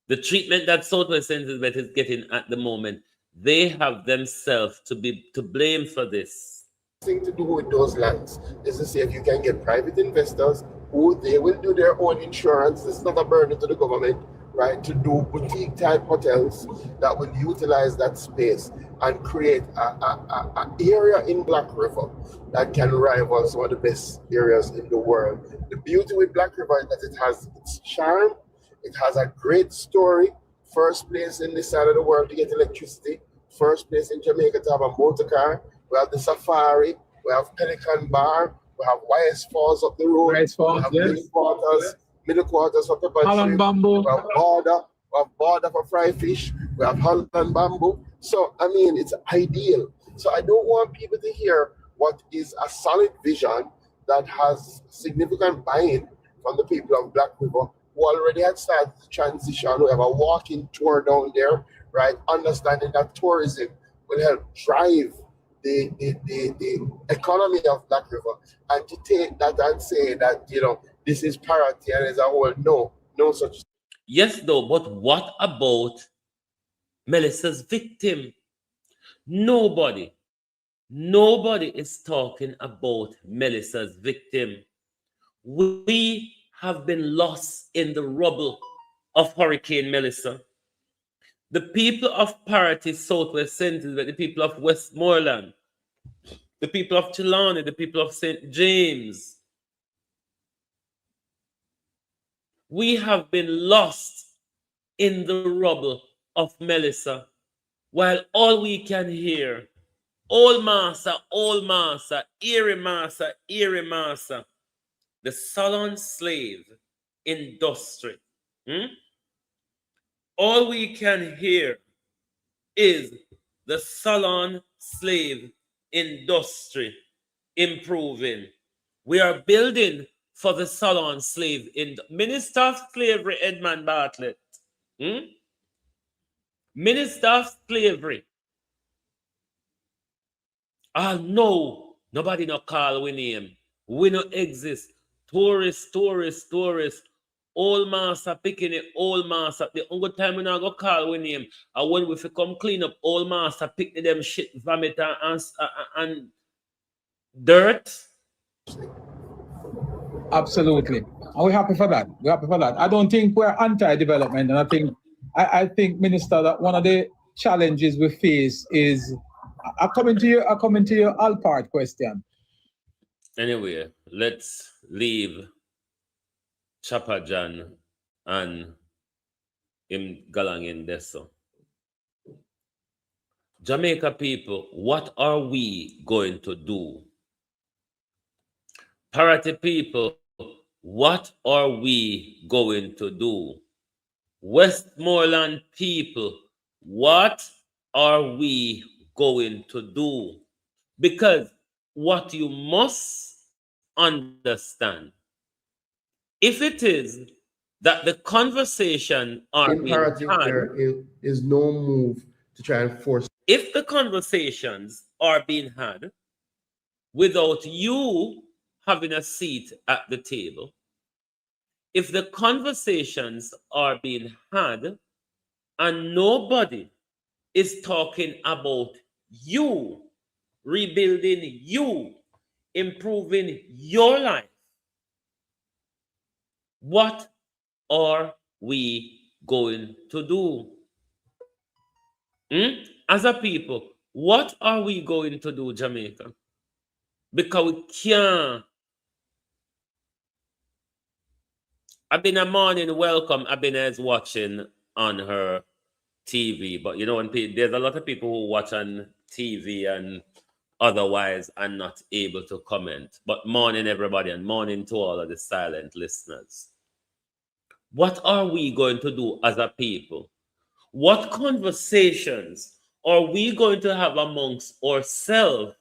The treatment that Southwest St. Elizabeth is getting at the moment, they have themselves to blame for this. Thing to do with those lands is to see if you can get private investors who they will do their own insurance. It's not a burden to the government, right? To do boutique type hotels that will utilize that space and create an area in Black River that can rival some of the best areas in the world. The beauty with Black River is that it has its charm. It has a great story. First place in this side of the world to get electricity. First place in Jamaica to have a motor car. We have the Safari. We have Pelican Bar. We have YS Falls up the road. YS Falls, we have yes. middle quarters for Pepper Holland Bamboo. We have Border. We have Border for Fry Fish. We have Holland Bamboo. So, I mean, it's ideal. So I don't want people to hear what is a solid vision that has significant buy-in from the people of Black River who already had started the transition. We have a walking tour down there, right? Understanding that tourism will help drive the economy of Black River, and to take that and say that, you know, this is parity and as a whole, no such. Yes, though, but what about Melissa's victim? Nobody is talking about Melissa's victim. We have been lost in the rubble of Hurricane Melissa. The people of Parity, Southwest St. Elizabeth, the people of Westmoreland, the people of Trelawney, the people of St. James, we have been lost in the rubble of Melissa, while all we can hear, old master, eerie master, the salon slave industry. All we can hear is the salon slave industry improving. We are building for the salon slave Minister of Slavery Edmund Bartlett. Minister of Slavery. Ah, no, nobody no call we name. We no exist. Tourist. Old master picking it, old master. The only time we not go call we name. And when we come clean up, old master pick them shit, vomit and dirt. Absolutely. And we're happy for that. We're happy for that. I don't think we're anti-development. And I think, Minister, that one of the challenges we face is I come into your all part question. Anyway, let's leave Chopper John and him galang in Deso. Jamaica people, what are we going to do? Parity people, what are we going to do? Westmoreland people, what are we going to do? Because what you must understand, if it is that the conversation are imperative being had, there is no move to try and force. if the conversations are being had without you having a seat at the table, if the conversations are being had and nobody is talking about you, rebuilding you, improving your life, what are we going to do? As a people, what are we going to do, Jamaica? Because we can't. I've been a morning welcome. Abina is watching on her TV, but you know, when there's a lot of people who watch on TV and otherwise are not able to comment. But morning, everybody, and morning to all of the silent listeners. What are we going to do as a people? What conversations are we going to have amongst ourselves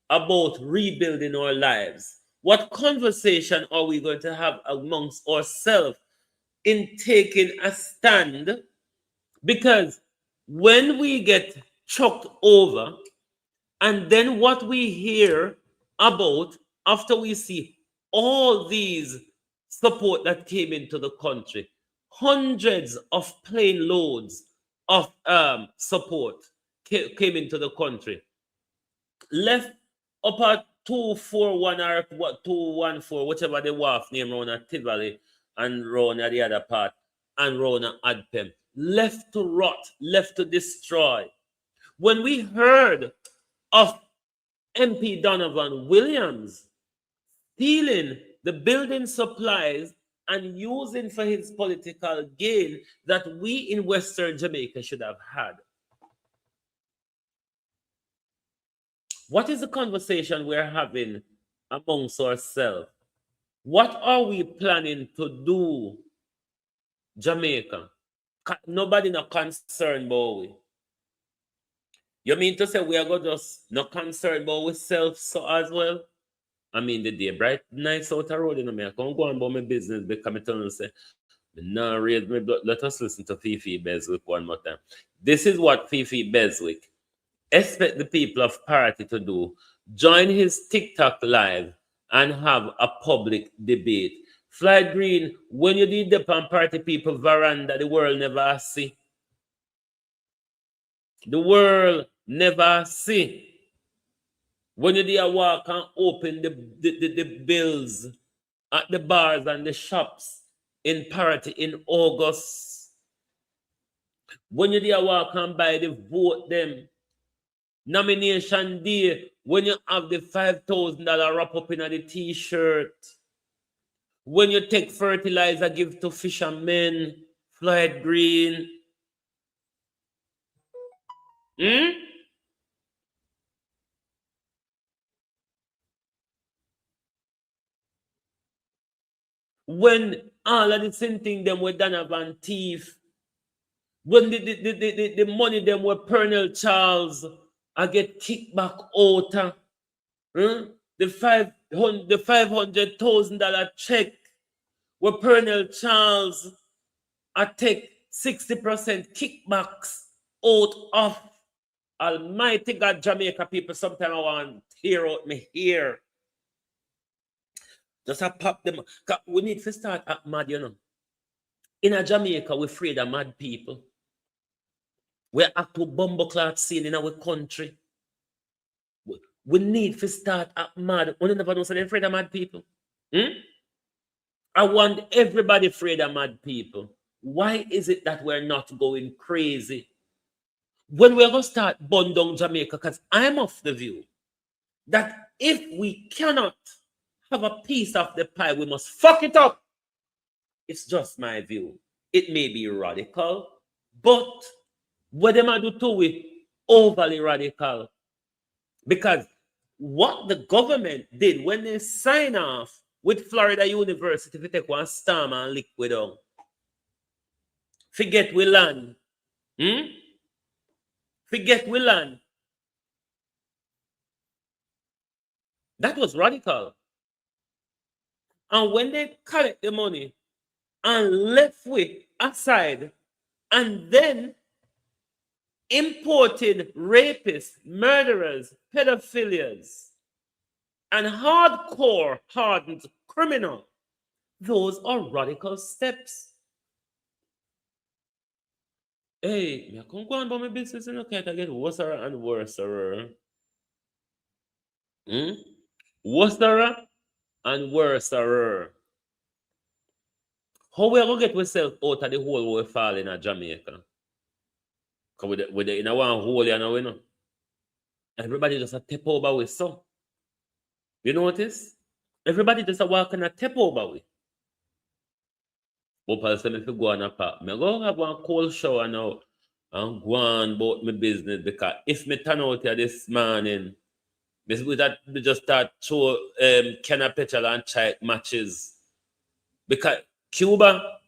about rebuilding our lives? What conversation are we going to have amongst ourselves in taking a stand? Because when we get chucked over, and then what we hear about after we see all these support that came into the country, hundreds of plane loads of support came into the country, left up at 241 or 214, whichever the wharf name around at Tivoli and round at the other part, and round at Adpem, left to rot, left to destroy. When we heard of MP Donovan Williams stealing the building supplies and using for his political gain that we in Western Jamaica should have had, what is the conversation we're having amongst ourselves? What are we planning to do, Jamaica? Nobody not concerned about we. You mean to say we are going to just not concerned about ourselves so as well? I mean, the day bright, nice out the road, you know, me I can't go on about my business because I tell them, say, no, raise me, but let us listen to Fifi Beswick one more time. This is what Fifi Beswick expect the people of Parity to do. Join his TikTok live and have a public debate. Fly Green, when you did the Party people veranda, the world never see. The world never see. When you did a walk and open the bills at the bars and the shops in Parity in August. When you did a walk and buy the vote them. Nomination day, when you have the $5,000 wrap up in the t-shirt. When you take fertilizer, give to fishermen, Floyd Green. When all of the same thing them were Donovan thief. When the money them were Pernell Charles, I get kicked back out. The $500,000 check where Pernell Charles I take 60% kickbacks out of Almighty God, Jamaica people. Sometimes I want to tear out me here. Just a pop them. We need to start at mad, you know. In a Jamaica, we're afraid of mad people. We're act to bumbleclot scene in our country. We need to start at mad. We never know so they're afraid of mad people. I want everybody afraid of mad people. Why is it that we're not going crazy? When we're going to start burn down Jamaica, because I'm of the view that if we cannot have a piece of the pie, we must fuck it up. It's just my view. It may be radical, but what them I do too, we overly radical. Because what the government did when they sign off with Florida University, if you take one storm and liquid on, forget we land. Forget we land. That was radical. And when they collect the money and left with aside, and then imported rapists, murderers, pedophilias, and hardcore hardened criminal, those are radical steps. Hey, me come go on about my business and okay, I get worse and worse. Worse and worse. How we gonna get ourselves out of the hole where we fall in Jamaica? Because with the in a one hole, you know. Everybody just a tap over with so. You notice? Everybody just a walk and a tap over with. But I say if you go on a park, I go have one cold shower now and go on about my business, because if me turn out here this morning, we just start show can of petrol and chai matches. Because Cuba,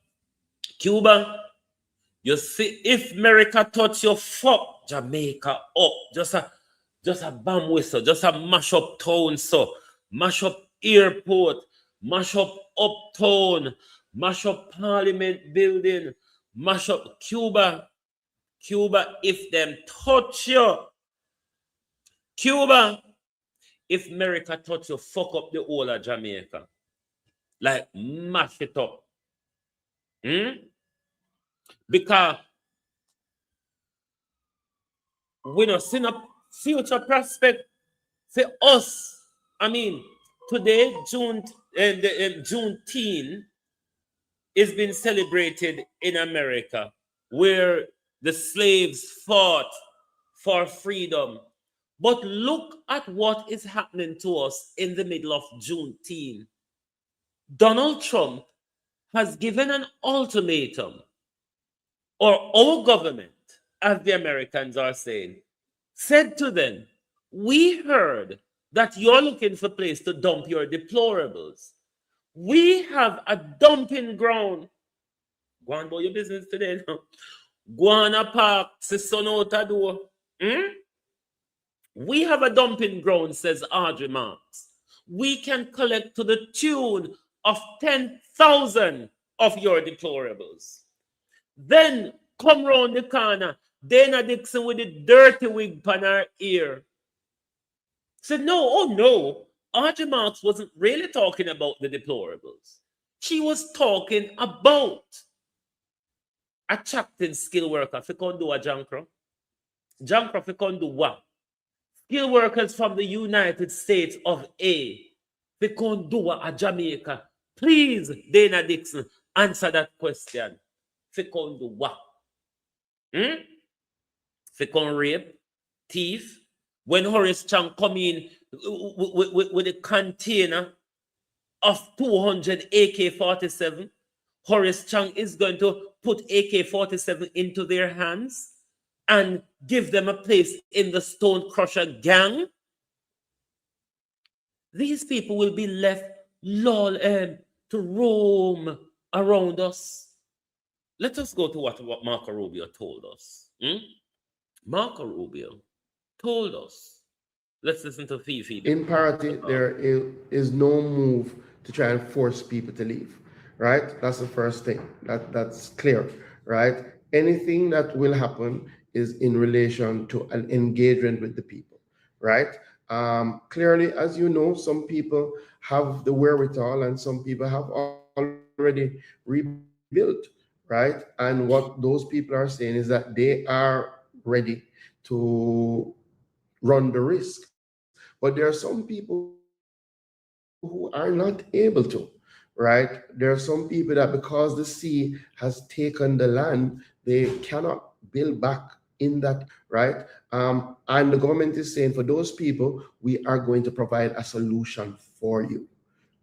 you see, if America touch your fuck Jamaica up, just a bomb whistle, just a mash up town, so mash up airport, mash up uptown, mash up Parliament building, mash up Cuba, if them touch you, Cuba, if America touch you, fuck up the whole of Jamaica, like mash it up. Because we don't see no future prospect for us. I mean, today, Juneteenth is being celebrated in America, where the slaves fought for freedom. But look at what is happening to us in the middle of Juneteenth. Donald Trump has given an ultimatum, or our government, as the Americans are saying, said to them, we heard that you're looking for a place to dump your deplorables. We have a dumping ground. Go on about your business today now. Go on a park, see sun out a door. We have a dumping ground, says Audrey Marks. We can collect to the tune of 10,000 of your deplorables. Then come round the corner, Dana Dixon with the dirty wig on her ear said, no, Audrey Marks wasn't really talking about the deplorables. She was talking about attracting skilled workers. If you can't do a Jankro, if you can't do what? Skilled workers from the United States of A. If you can't do a Jamaica. Please, Dana Dixon, answer that question. If you can't do what? If you can't rape, thief. When Horace Chang come in with a container of 200 AK-47, Horace Chang is going to put AK-47 into their hands and give them a place in the Stone Crusher gang. These people will be left to roam around us. Let us go to what Marco Rubio told us. Marco Rubio told us. Let's listen to Fifi. In parity, there is no move to try and force people to leave, right? That's the first thing. That's clear, right? Anything that will happen is in relation to an engagement with the people, right? Clearly, as you know, some people have the wherewithal and some people have already rebuilt, right? And what those people are saying is that they are ready to run the risk. But there are some people who are not able to, right? There are some people that because the sea has taken the land, they cannot build back in that, right? And the government is saying for those people, we are going to provide a solution for you,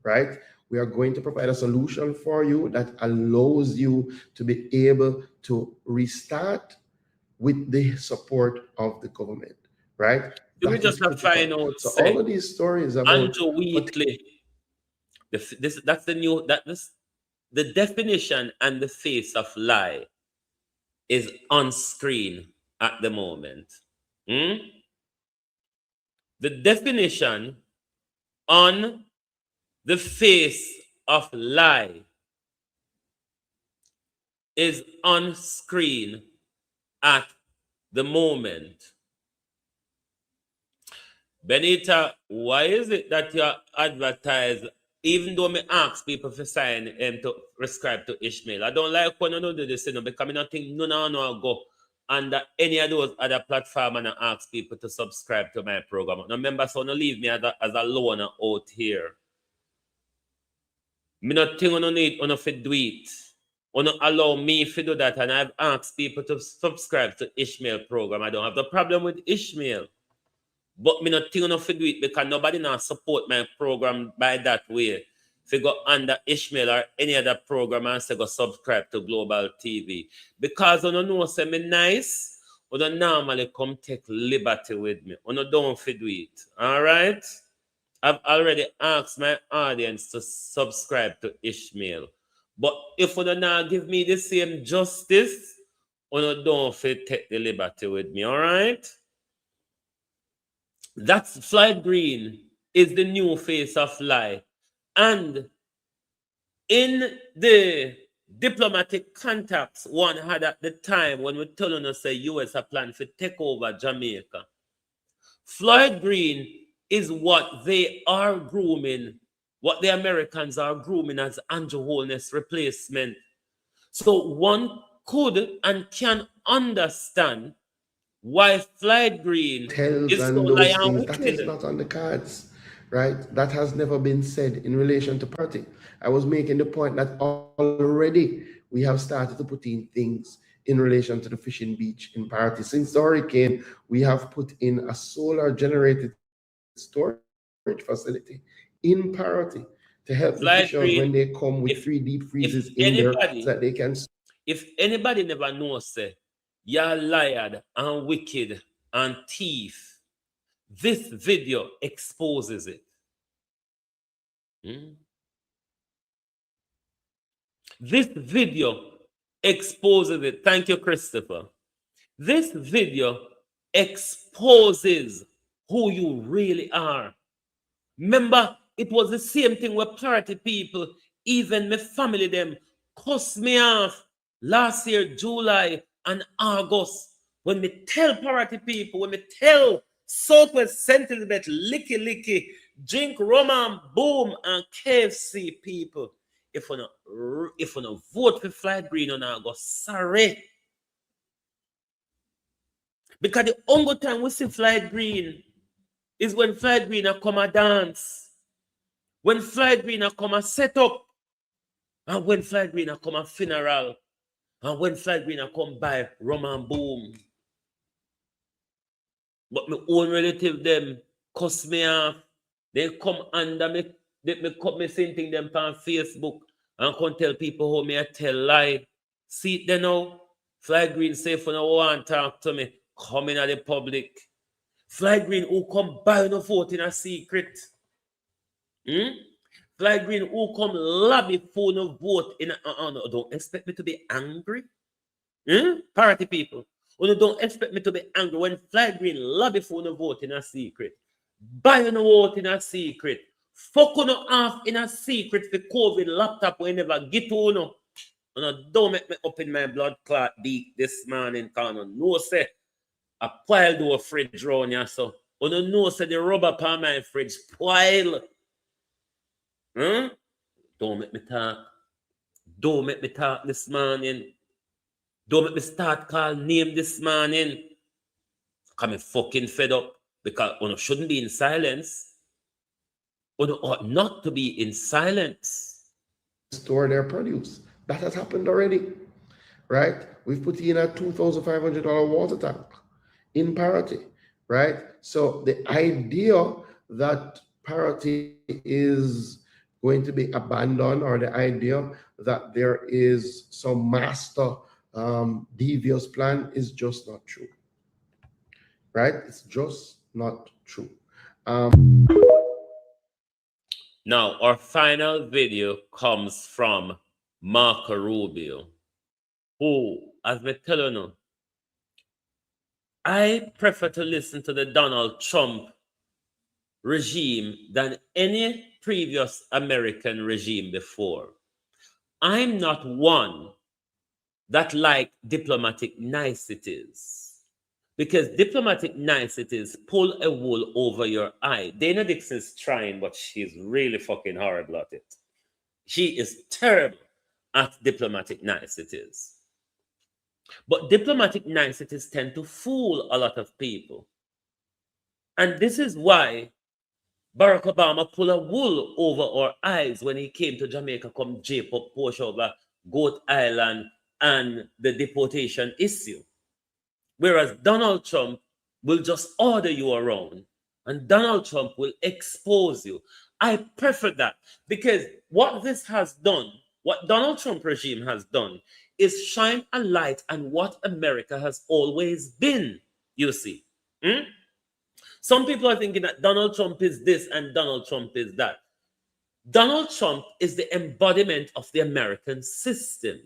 right? We are going to provide a solution for you that allows you to be able to restart with the support of the government, right? We just have find out. So all of these stories about Andrew Wheatley. That's the new the definition and the face of lie is on screen at the moment. The definition on the face of lie is on screen at the moment. Benita, why is it that you advertise, even though me ask people to sign to prescribe to Ishmael? I don't like when you do this, because I don't think no go under any of those other platforms and I ask people to subscribe to my program. Now remember, so don't leave me as a loner out here. Me not think you need to do it. You don't allow me to do that, and I've asked people to subscribe to Ishmael program. I don't have the problem with Ishmael. But me not think enough to do it because nobody now support my program by that way. If you go under Ishmael or any other program and say go subscribe to Global TV. Because you know say me nice, you don't normally come take liberty with me. You don't fit do it. Alright? I've already asked my audience to subscribe to Ishmael. But if you don't give me the same justice, you don't fit take the liberty with me. Alright? That's Floyd Green is the new face of lie. And in the diplomatic contacts one had at the time when we told us the US a plan to take over Jamaica, Floyd Green is what they are grooming, what the Americans are grooming as Andrew Holness replacement. So one could and can understand why Floyd Green is so those things, that is not on the cards, right? That has never been said in relation to party. I was making the point that already we have started to put in things in relation to the fishing beach in party. Since the hurricane, we have put in a solar generated storage facility in party to help the fishers when they come with 3 deep freezes in there so that they can. If anybody never knows, say, you're liar and wicked and thief, this video exposes it. This video exposes it. Thank you, Christopher. This video exposes who you really are. Remember, it was the same thing with party people. Even my family, them cussed me off last year, July and August. When me tell party people, when me tell Southwest Central Bet, licky, drink rum and boom and KFC people, if you no vote for Floyd Green, you go sorry. Because the only time we see Floyd Green is when Floyd Green come a dance, when Floyd Green come a set up, and when Floyd Green come a funeral, and when Floyd Green come by rum and boom. But my own relative them cuss me off. They come under me, they cut me same thing them on Facebook and come tell people how me I tell lie. See it there now. Floyd Green say for no one talk to me, come in at the public. Floyd Green who come buy no vote in a secret. Floyd Green who come lobby for no vote in a don't expect me to be angry. Party people. You don't expect me to be angry when Floyd Green lobby for no vote in a secret. Buy no vote in a secret. Fuck no off in a secret for COVID laptop we never get to no. And don't make me open my blood clot beat this morning, cause no say A pile do a fridge round here, so. You don't know, say the rubber pan my fridge pile. Huh? Don't make me talk. Don't make me talk this morning. Don't make me start call name this morning. I'm fucking fed up because you shouldn't be in silence. You ought not to be in silence. Store their produce. That has happened already, right? We've put in a $2,500 water tank in parity, right? So the idea that parity is going to be abandoned, or the idea that there is some master devious plan, is just not true, right? It's just not true. Now, our final video comes from Marco Rubio, who, as we tell you now, I prefer to listen to the Donald Trump regime than any previous American regime before. I'm not one that like diplomatic niceties, because diplomatic niceties pull a wool over your eye. Dana Dixon's trying, but she's really fucking horrible at it. She is terrible at diplomatic niceties. But diplomatic niceties tend to fool a lot of people. And this is why Barack Obama pulled a wool over our eyes when he came to Jamaica, come jape up, push over Goat Island and the deportation issue. Whereas Donald Trump will just order you around, and Donald Trump will expose you. I prefer that, because what this has done, what Donald Trump regime has done, is shine a light on what America has always been, you see. Some people are thinking that Donald Trump is this and Donald Trump is that. Donald Trump is the embodiment of the American system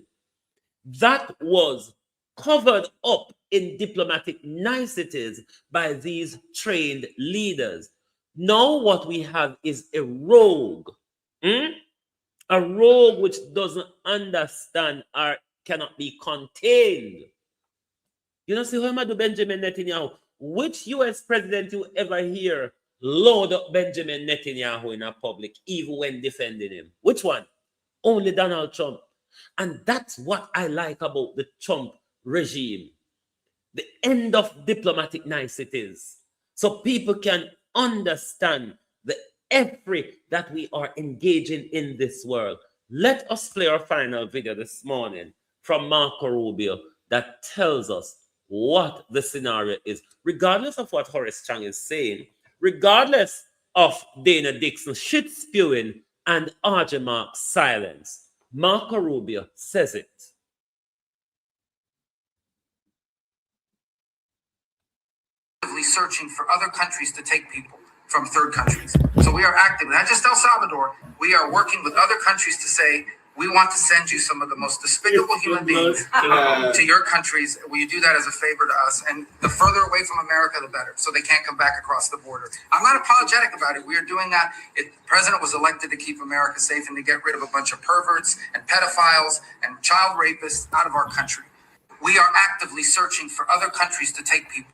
that was covered up in diplomatic niceties by these trained leaders. Now what we have is a rogue. A rogue which doesn't understand or cannot be contained. You know, see how I do Benjamin Netanyahu? Which US president you ever hear load up Benjamin Netanyahu in a public, even when defending him? Which one? Only Donald Trump. And that's what I like about the Trump regime. The end of diplomatic niceties. So people can understand the effort that we are engaging in this world. Let us play our final video this morning from Marco Rubio that tells us what the scenario is, regardless of what Horace Chang is saying, regardless of Dana Dixon shit spewing and RJ Mark's silence. Marco Rubio says it. Searching for other countries to take people from third countries. So we are active, not just El Salvador, we are working with other countries to say, we want to send you some of the most despicable human beings to your countries. Will you do that as a favor to us? And the further away from America, the better, so they can't come back across the border. I'm not apologetic about it. We are doing that. The president was elected to keep America safe and to get rid of a bunch of perverts and pedophiles and child rapists out of our country. We are actively searching for other countries to take people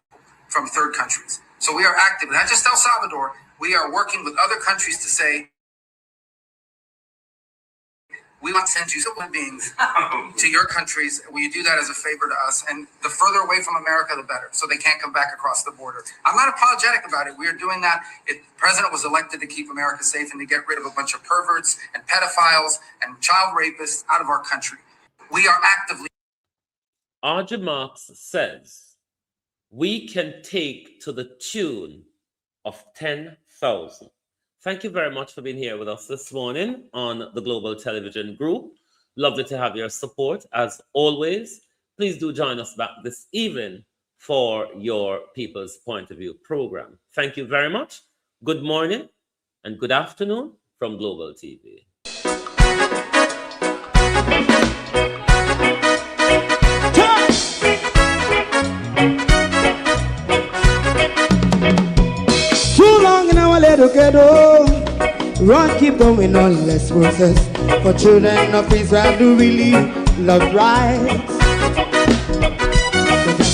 from third countries. So we are active, not just El Salvador, we are working with other countries to say, we want to send you human beings to your countries. Will you do that as a favor to us? And the further away from America, the better, so they can't come back across the border. I'm not apologetic about it. We are doing that. The president was elected to keep America safe and to get rid of a bunch of perverts and pedophiles and child rapists out of our country. We are actively... RJ Marks says, we can take to the tune of 10,000. Thank you very much for being here with us this morning on the Global Television Group. Lovely to have your support as always. Please do join us back this evening for your People's Point of View program. Thank you very much. Good morning and good afternoon from Global TV. Too long in our little ghetto, run keep going on less process. For children of Israel do really love rights.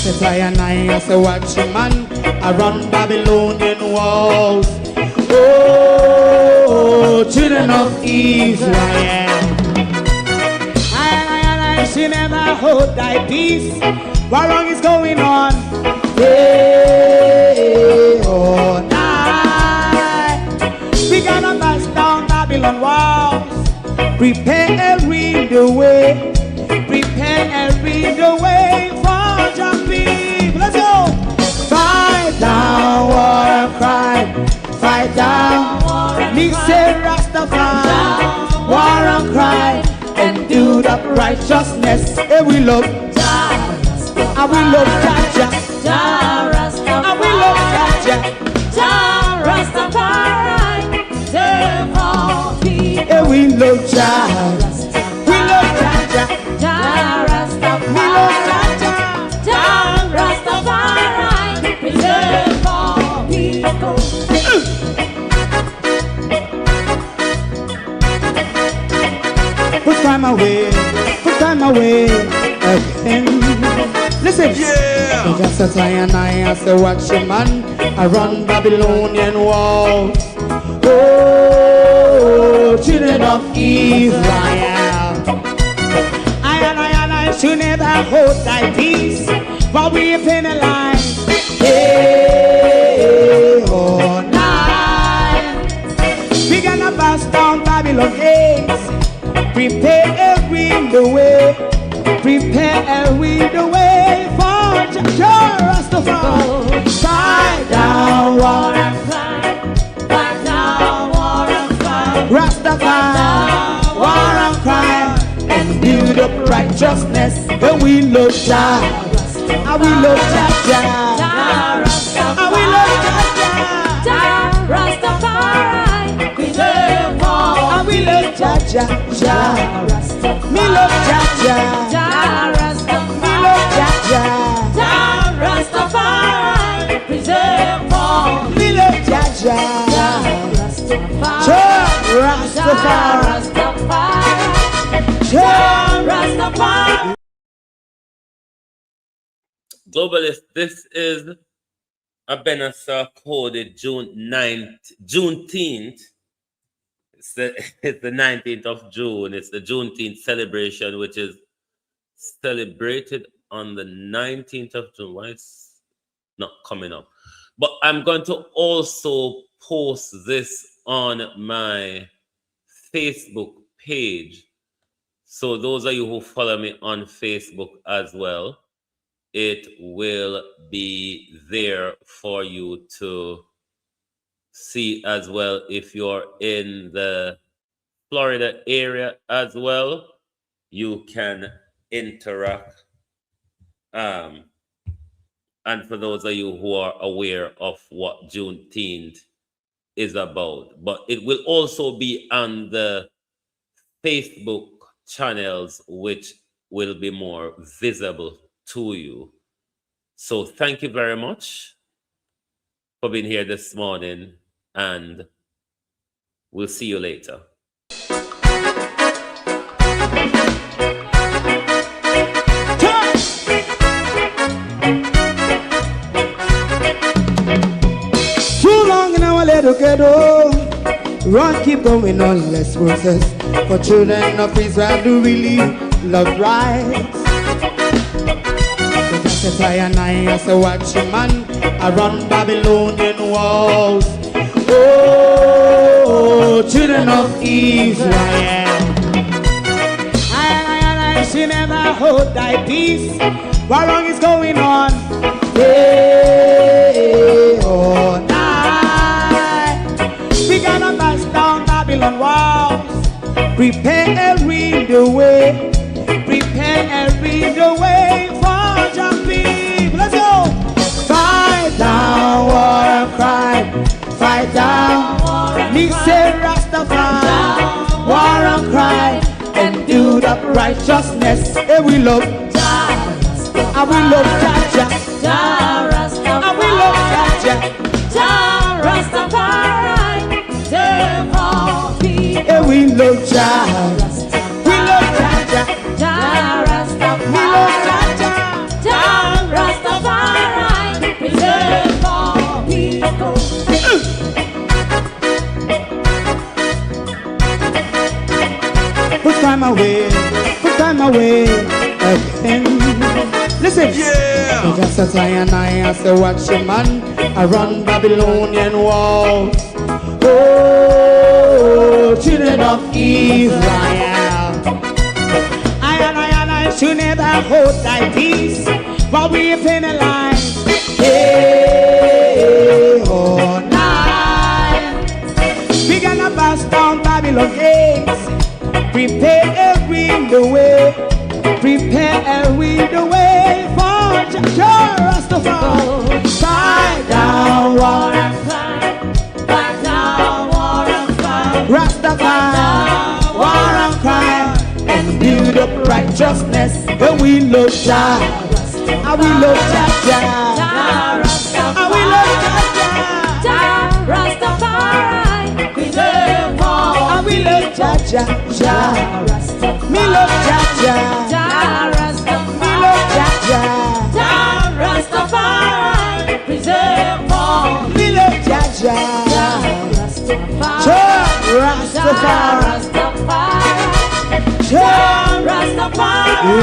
So Just I say watch him man, I run Babylonian walls. Oh, children of Israel. I she never hold thy peace. What wrong is going on? Day or night. We gonna bust down Babylon walls. Prepare every the way. Prepare every the way for your people. Let's go. Fight down war and crime. Fight down war and crime. Me say Rastafari. War and crime. And do the righteousness. And we love Jah. And we love Jah. And we love Jah. Jah Rastafari. Save all people. And we love Jah. We love Jah. Jah Rastafari. We love Jah. Jah Rastafari. Preserve all people. Put time away again. Listen, yeah. Just as I say watch him man, I run Babylonian walls. Oh, children of Israel. I should never hold thy peace while we penalize. Day or night. We gonna bust down Babylon gates. Prepare every the way. Prepare every the way for Jah Rastafari. Fight down war and crime. Fight down war and crime. Rastafari. War and crime. And build up righteousness. And we love Jah. And we love Jah. And we love Jah. Jah Rastafari. Preserve all. And we love Jah. Jah Rastafari. Me love Jah. Jah Rastafari. Me love Jah. Jah Rastafari. Preserve all. Me love Jah. Jah Rastafari. Jah Rastafari. Jah Rastafari. Globalist, this is a Benassa coded Juneteenth. It's the 19th of June. It's the Juneteenth celebration, which is celebrated on the 19th of June. Why it's not coming up? But I'm going to also post this on my Facebook page. So those of you who follow me on Facebook as well, it will be there for you to see as well. If you're in the Florida area as well, you can interact. And for those of you who are aware of what Juneteenth is about, but it will also be on the Facebook channels, which will be more visible to you. So thank you very much for being here this morning, and we'll see you later. Too long in our little ghetto, run keep going on, less process. For children of Israel do really love rights. So just as I say watch him man, I run Babylonian walls. Oh, children of Israel. I she never hold thy peace. What wrong is going on? Day or night. We gonna bust down Babylon walls. Prepare every the way. Prepare every the way for your people. Let's go. Fight down war and crime. Fight down. Me say Rastafari. War and crime. And do the righteousness. And we love Jah. And we love Jah. Jah Rastafari. And we love Jah. Jah Rastafari. Save all people. And we love Jah. We love Jah. Jah Rastafari. We love Jah. Jah Rastafari. put time away again. Listen, yeah. Just as I and I say, watch your man around Babylonian walls. Oh, children of Israel, I and I should never hold thy peace while we penalize. Hey, oh, night. We gonna bust down Babylon gates. Prepare the way. Prepare the way for Rastafari. Fight down war and fight down war and fight. Rastafari, war and crime, and build up righteousness. And we love Jah, and we love Jah. And we love Jah, Rastafari, preserve all. And we love Jah. Me love Jah. Me love Jah. Rastafari, preserve all. Me love Jah. Rastafari.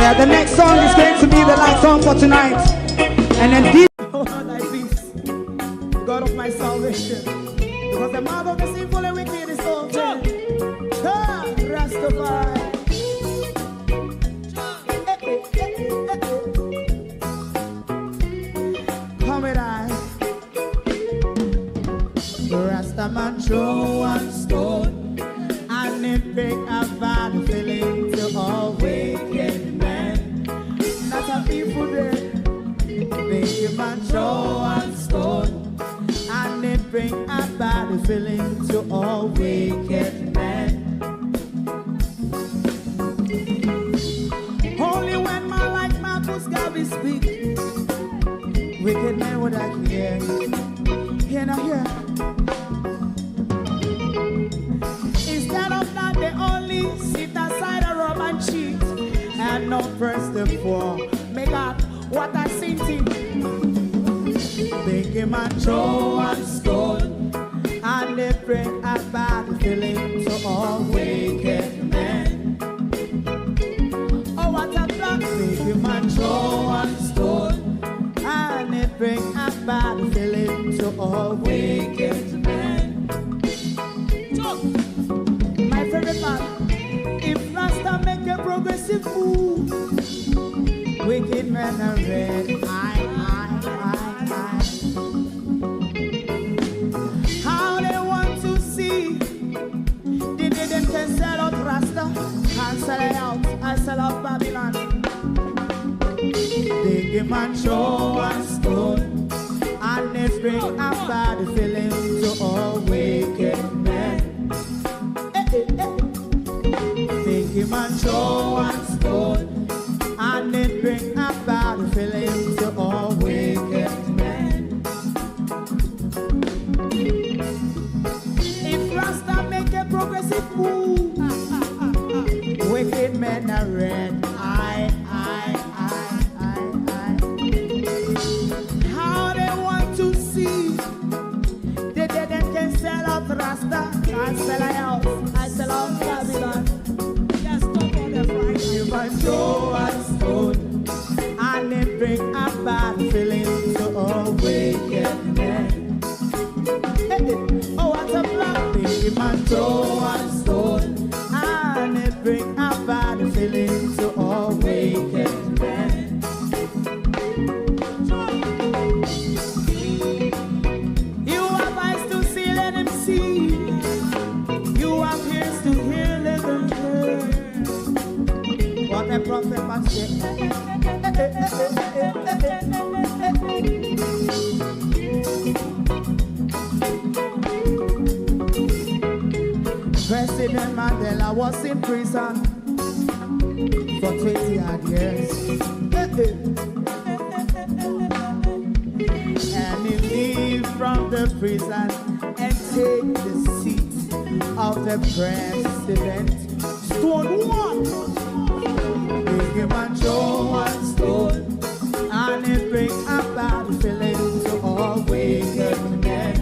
Yeah, the next song is going to be the last song for tonight. And then deep. Oh, thy peace, God of my salvation. Because the mouth of the sinful and wicked is open. Rastafari. Come with I. Rastaman throw one stone and it break a bad feeling to all wicked men. Not a people there. Make a man throw one stone and it bring a bad feeling to all wicked men. Only when man like Marcus Garvey speak, wicked men would I hear. Hear not hear. Instead of that, they only sit aside a rub and cheat and not press the poor. Make up what I seen to. Make a man throw one stone and they bring a bad feeling to all wicked men. Oh, what a plan. Make a man throw one stone and they bring a bad feeling to all wicked men. My favorite part, if Rasta make a progressive move, wicked men are red. How they want to see the day them can sell out Rasta and sell it out and sell out Babylon. They give man show and stone and they bring a bad feeling to all wicked men. They give man show and stone and they bring a bad feeling to all wicked men. If Rasta make a progressive move, wicked men are red. How they want to see the dead and can sell out Rasta and sell out, I sell out Babylon. Just stop on the Friday. You might throw a stone and they bring a bad feeling to all wicked men. Oh, what a black thing. You might throw a stone and they bring a bad feeling to all wicked men. You have eyes to see, let him see. You have ears to hear, let him hear. What a prophet must say. President Mandela was in prison for 20 odd years. And he leave from the prison and take the seat of the president. Stone one. Big him and show one stone. And he bring a bad feeling to all wicked men.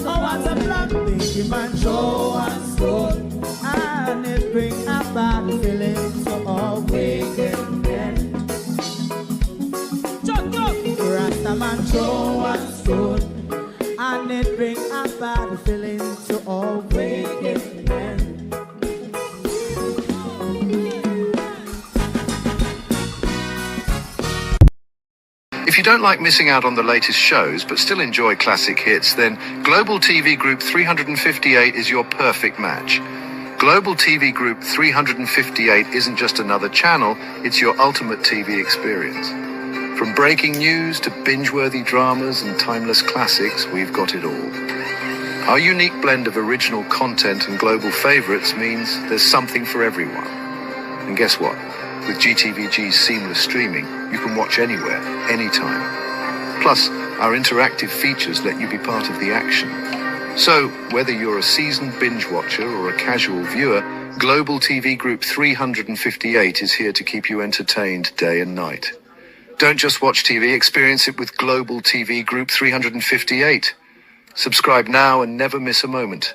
Oh, what a black big him and show one stone. And he you don't like missing out on the latest shows but still enjoy classic hits, then Global TV Group 358 is your perfect match. Global TV Group 358 isn't just another channel, it's your ultimate TV experience. From breaking news to binge-worthy dramas and timeless classics, we've got it all. Our unique blend of original content and global favorites means there's something for everyone. And guess what? With GTVG's seamless streaming, you can watch anywhere, anytime. Plus, our interactive features let you be part of the action. So, whether you're a seasoned binge watcher or a casual viewer, Global TV Group 358 is here to keep you entertained day and night. Don't just watch TV, experience it with Global TV Group 358. Subscribe now and never miss a moment.